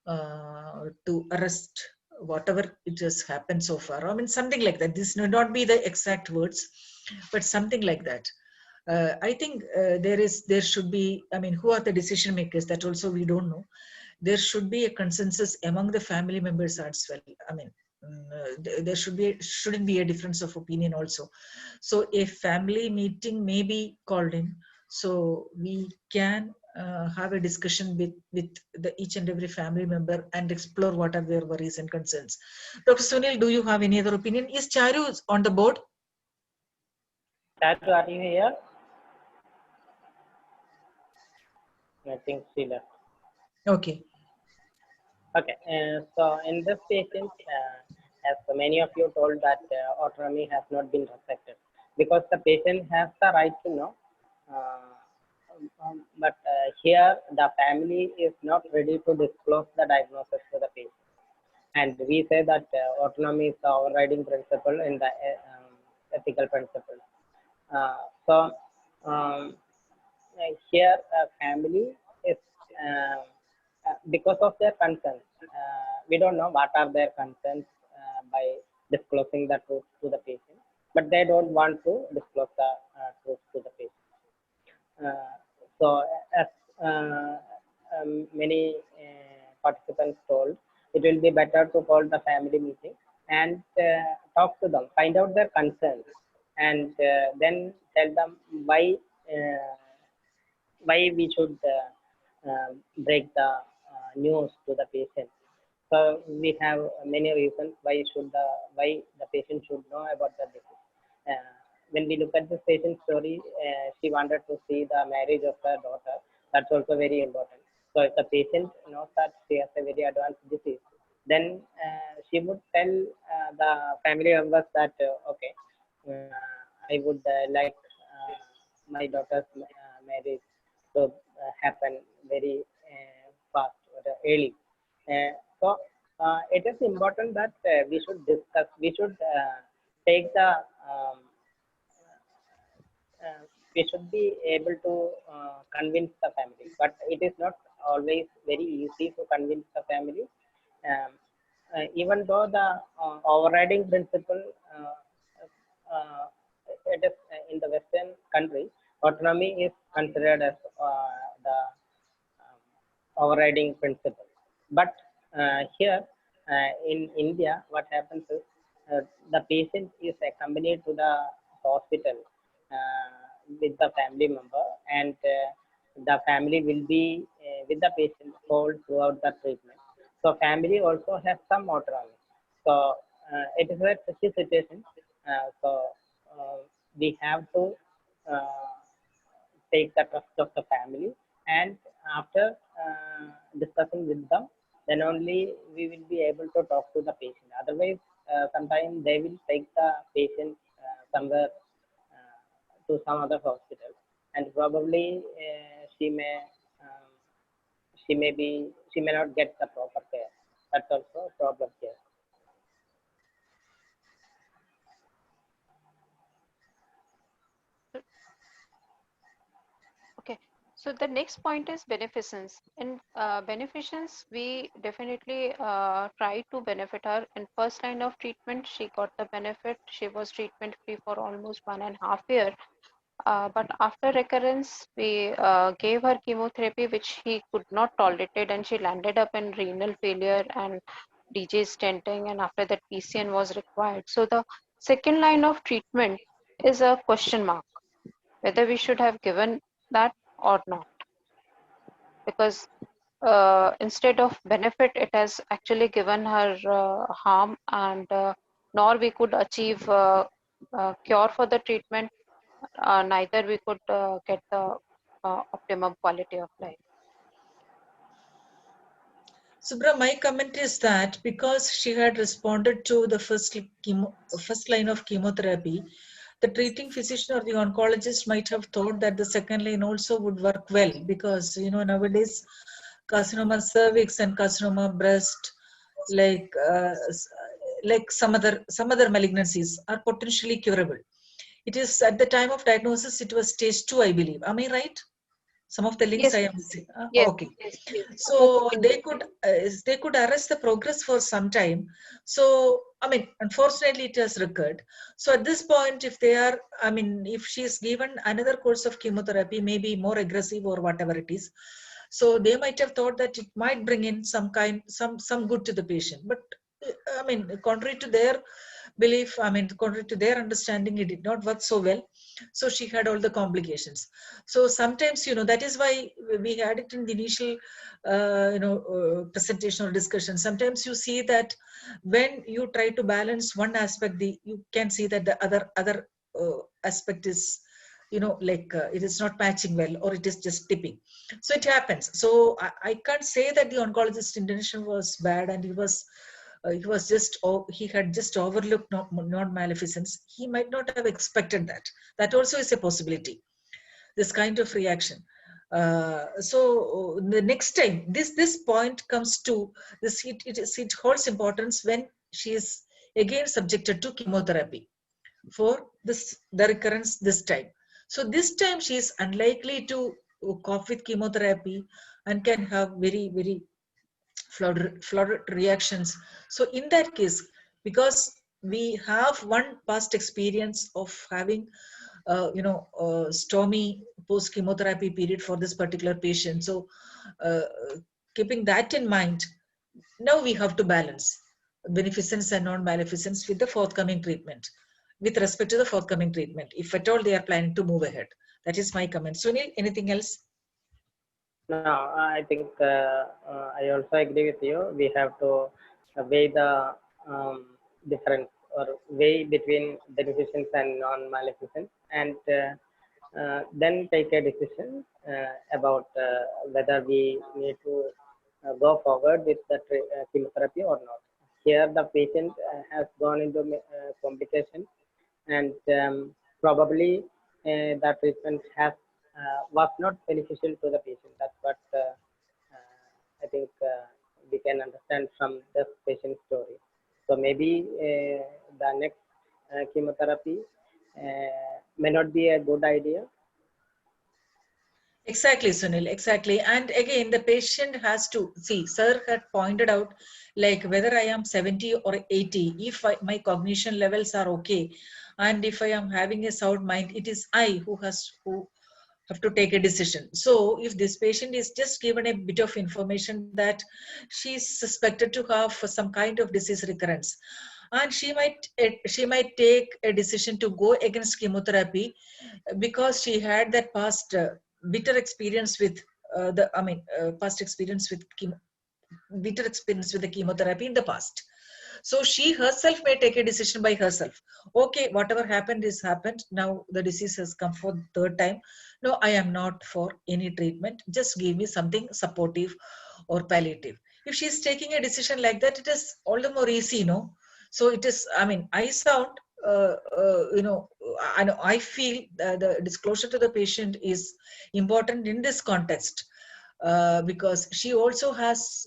Speaker 4: to arrest whatever it has happened so far. I mean, something like that. This may not be the exact words, but something like that. I think there should be, I mean, who are the decision makers? That also we don't know. There should be a consensus among the family members as well. I mean, there shouldn't be a difference of opinion also. So a family meeting may be called in, so we can have a discussion with each and every family member and explore what are their worries and concerns. Dr. Sunil, do you have any other opinion? Is Charu on the board?
Speaker 1: Charu, are you here? I think she left.
Speaker 4: Okay.
Speaker 1: Okay, so in this patient, as many of you told that autonomy has not been respected, because the patient has the right to know, but here the family is not ready to disclose the diagnosis to the patient. And we say that autonomy is the overriding principle in the ethical principle. So here family is because of their concerns. We don't know what are their concerns by disclosing the truth to the patient, but they don't want to disclose the truth to the patient. So as many participants told, it will be better to call the family meeting and talk to them, find out their concerns, and then tell them uh, why we should break the news to the patient. So we have many reasons why the patient should know about the disease. When we look at this patient story, she wanted to see the marriage of her daughter. That's also very important. So if the patient knows that she has a very advanced disease, then she would tell the family members that okay, I would like my daughter's marriage to happen very fast or early. So it is important that we should discuss, we should take the, um, we should be able to convince the family, but it is not always very easy to convince the family. Um, Even though the overriding principle, uh, it is in the Western country, autonomy is considered as the overriding principle. But here in India, what happens is the patient is accompanied to the hospital with the family member, and the family will be with the patient whole throughout the treatment. So family also has some autonomy. So it is a tricky situation. So we have to uh, take the trust of the family, and after discussing with them, then only we will be able to talk to the patient. Otherwise sometimes they will take the patient somewhere to some other hospital, and probably um, she may not get the proper care. That's also a problem here.
Speaker 8: Okay, so the next point is beneficence. In beneficence, we definitely try to benefit her. In first line of treatment, she got the benefit. She was treatment free for almost 1.5 years. But after recurrence, we gave her chemotherapy, which he could not tolerate, and she landed up in renal failure and DJ stenting, and after that PCN was required. So the second line of treatment is a question mark, whether we should have given that or not, because instead of benefit, it has actually given her harm, and nor we could achieve cure for the treatment, neither we could get the optimum quality of life.
Speaker 4: Subra, my comment is that because she had responded to the first line of chemotherapy, the treating physician or the oncologist might have thought that the second line also would work well, because nowadays carcinoma cervix and carcinoma breast, like some other malignancies, are potentially curable. It is at the time of diagnosis, it was stage 2, I believe. Am I right? Some of the links
Speaker 8: Yes,
Speaker 4: I am missing.
Speaker 8: yes,
Speaker 4: Okay.
Speaker 8: yes.
Speaker 4: So they could arrest the progress for some time. So I mean, unfortunately, it has recurred. So at this point, if they are, I mean, if she is given another course of chemotherapy, maybe more aggressive or whatever it is, so they might have thought that it might bring in some good to the patient. But I mean, contrary to their belief, I mean, contrary to their understanding, it did not work so well. So she had all the complications. So sometimes, that is why we had it in the initial, presentation or discussion. Sometimes you see that when you try to balance one aspect, you can see that the other aspect is, it is not matching well, or it is just tipping. So it happens. So I can't say that the oncologist intention was bad and he had just overlooked non-maleficence. He might not have expected that. That also is a possibility, this kind of reaction. So the next time this point comes to this, it holds importance when she is again subjected to chemotherapy for the recurrence this time. So this time she is unlikely to cope with chemotherapy and can have very, very flooded reactions. So in that case, because we have one past experience of having stormy post chemotherapy period for this particular patient, so keeping that in mind, now we have to balance beneficence and non-maleficence with the forthcoming treatment, with respect to the forthcoming treatment, if at all they are planning to move ahead. That is my comment. Sunil, anything else?
Speaker 1: No, I think I also agree with you. We have to weigh the difference, or weigh between beneficence and non-maleficence, and then take a decision about whether we need to go forward with the chemotherapy or not. Here, the patient has gone into complication, and probably the treatment was not beneficial to the patient. That's what I think we can understand from this patient story. So maybe the next chemotherapy may not be a good idea.
Speaker 4: Exactly, Sunil, exactly. And again, the patient has to see, sir had pointed out, like whether I am 70 or 80, if my cognition levels are okay, and if I am having a sound mind, it is I who have to take a decision. So if this patient is just given a bit of information that she is suspected to have some kind of disease recurrence, and she might take a decision to go against chemotherapy because she had that past bitter experience with past experience with bitter experience with the chemotherapy in the past. So she herself may take a decision by herself. Okay, whatever happened is happened. Now the disease has come for third time. No, I am not for any treatment. Just give me something supportive or palliative. If she's taking a decision like that, it is all the more easy, no? So it is, I mean, I sound I feel the disclosure to the patient is important in this context, because she also has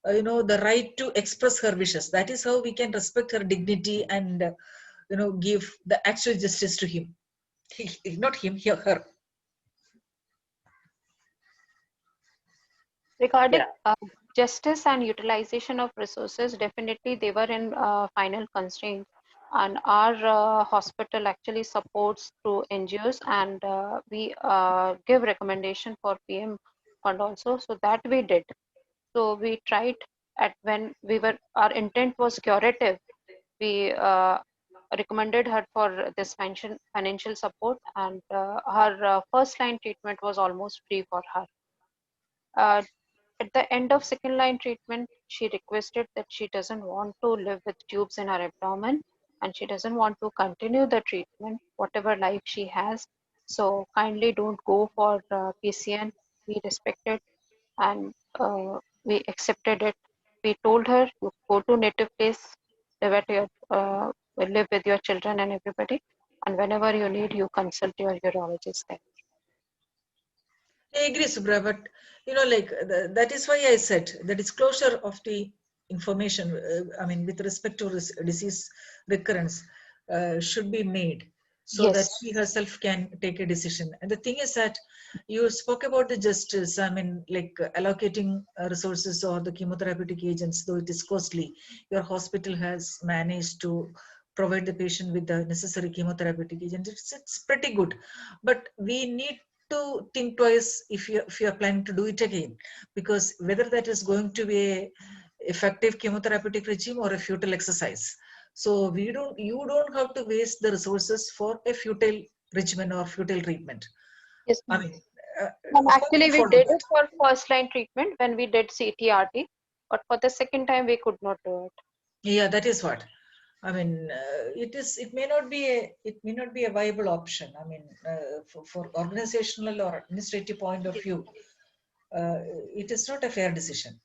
Speaker 4: the right to express her wishes. That is how we can respect her dignity and give the actual justice to him. Not him, her.
Speaker 8: Regarding
Speaker 1: Yeah.
Speaker 8: justice and utilization of resources, definitely they were in final constraint, and our hospital actually supports through NGOs, and we give recommendation for PM fund also. So that we did. So we tried at when we were, our intent was curative. We recommended her for this financial support, and her first line treatment was almost free for her. At the end of second line treatment, she requested that she doesn't want to live with tubes in her abdomen, and she doesn't want to continue the treatment, whatever life she has. So kindly don't go for PCN. We respected, and we accepted it. We told her, you go to native place, live at your, live with your children and everybody, and whenever you need, you consult your urologist there.
Speaker 4: I agree, Subra, but that is why I said the disclosure of the information, with respect to disease recurrence, should be made so that
Speaker 8: Yes.
Speaker 4: she herself can take a decision. And the thing is that you spoke about the justice, allocating resources or the chemotherapeutic agents, though it is costly. Your hospital has managed to provide the patient with the necessary chemotherapeutic agent. It's pretty good, but we need to think twice if you are planning to do it again, because whether that is going to be a effective chemotherapeutic regime or a futile exercise. So you don't have to waste the resources for a futile regimen or futile treatment.
Speaker 8: Yes,
Speaker 4: I
Speaker 8: ma'am.
Speaker 4: mean, how can
Speaker 8: Actually,
Speaker 4: you
Speaker 8: we
Speaker 4: follow
Speaker 8: did
Speaker 4: that?
Speaker 8: it for first line treatment when we did CTRT, but for the second time we could not do it.
Speaker 4: Yeah, that is what. It may not be a viable option. For organizational or administrative point of view, it is not a fair decision.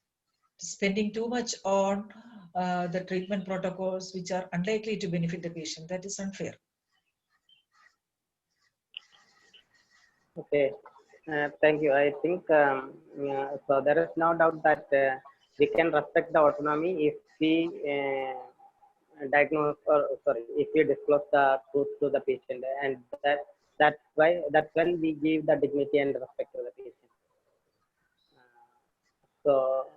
Speaker 4: Spending too much on the treatment protocols which are unlikely to benefit the patient, that is unfair.
Speaker 1: Okay. Thank you. I think so. There is no doubt that we can respect the autonomy if we diagnose, or sorry, if we disclose the truth to the patient, and that's when we give the dignity and respect to the patient. So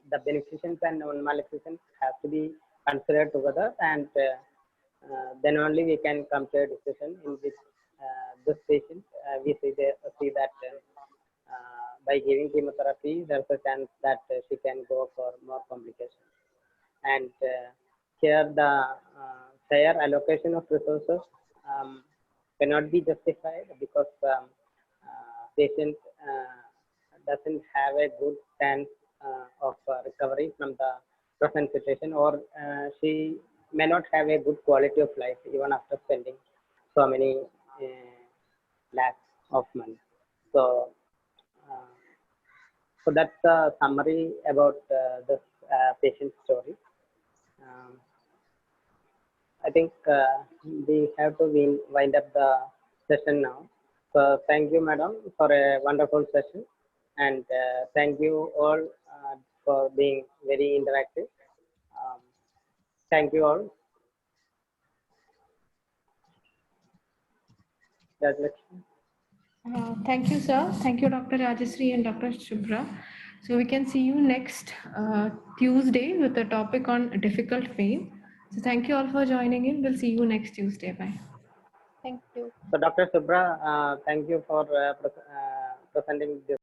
Speaker 1: the beneficence and non-maleficence have to be considered together, and then only we can come to a decision in which this patient, we see that by giving chemotherapy, there's a chance that she can go for more complications. And here the fair allocation of resources cannot be justified because patient doesn't have a good chance of recovery from the present situation, or she may not have a good quality of life even after spending so many lakhs of money. So, uh, so that's the summary about this patient story. Um, I think we have to wind up the session now. So thank you, madam, for a wonderful session, and thank you all for being very interactive. Um, thank you all. Rajlakshmi.
Speaker 3: Thank you, sir. Thank you, Dr. Rajashree and Dr. Shubhra. So we can see you next Tuesday with a topic on difficult pain. So thank you all for joining in. We'll see you next Tuesday. Bye.
Speaker 8: Thank you.
Speaker 1: So Dr. Subra, thank you for presenting this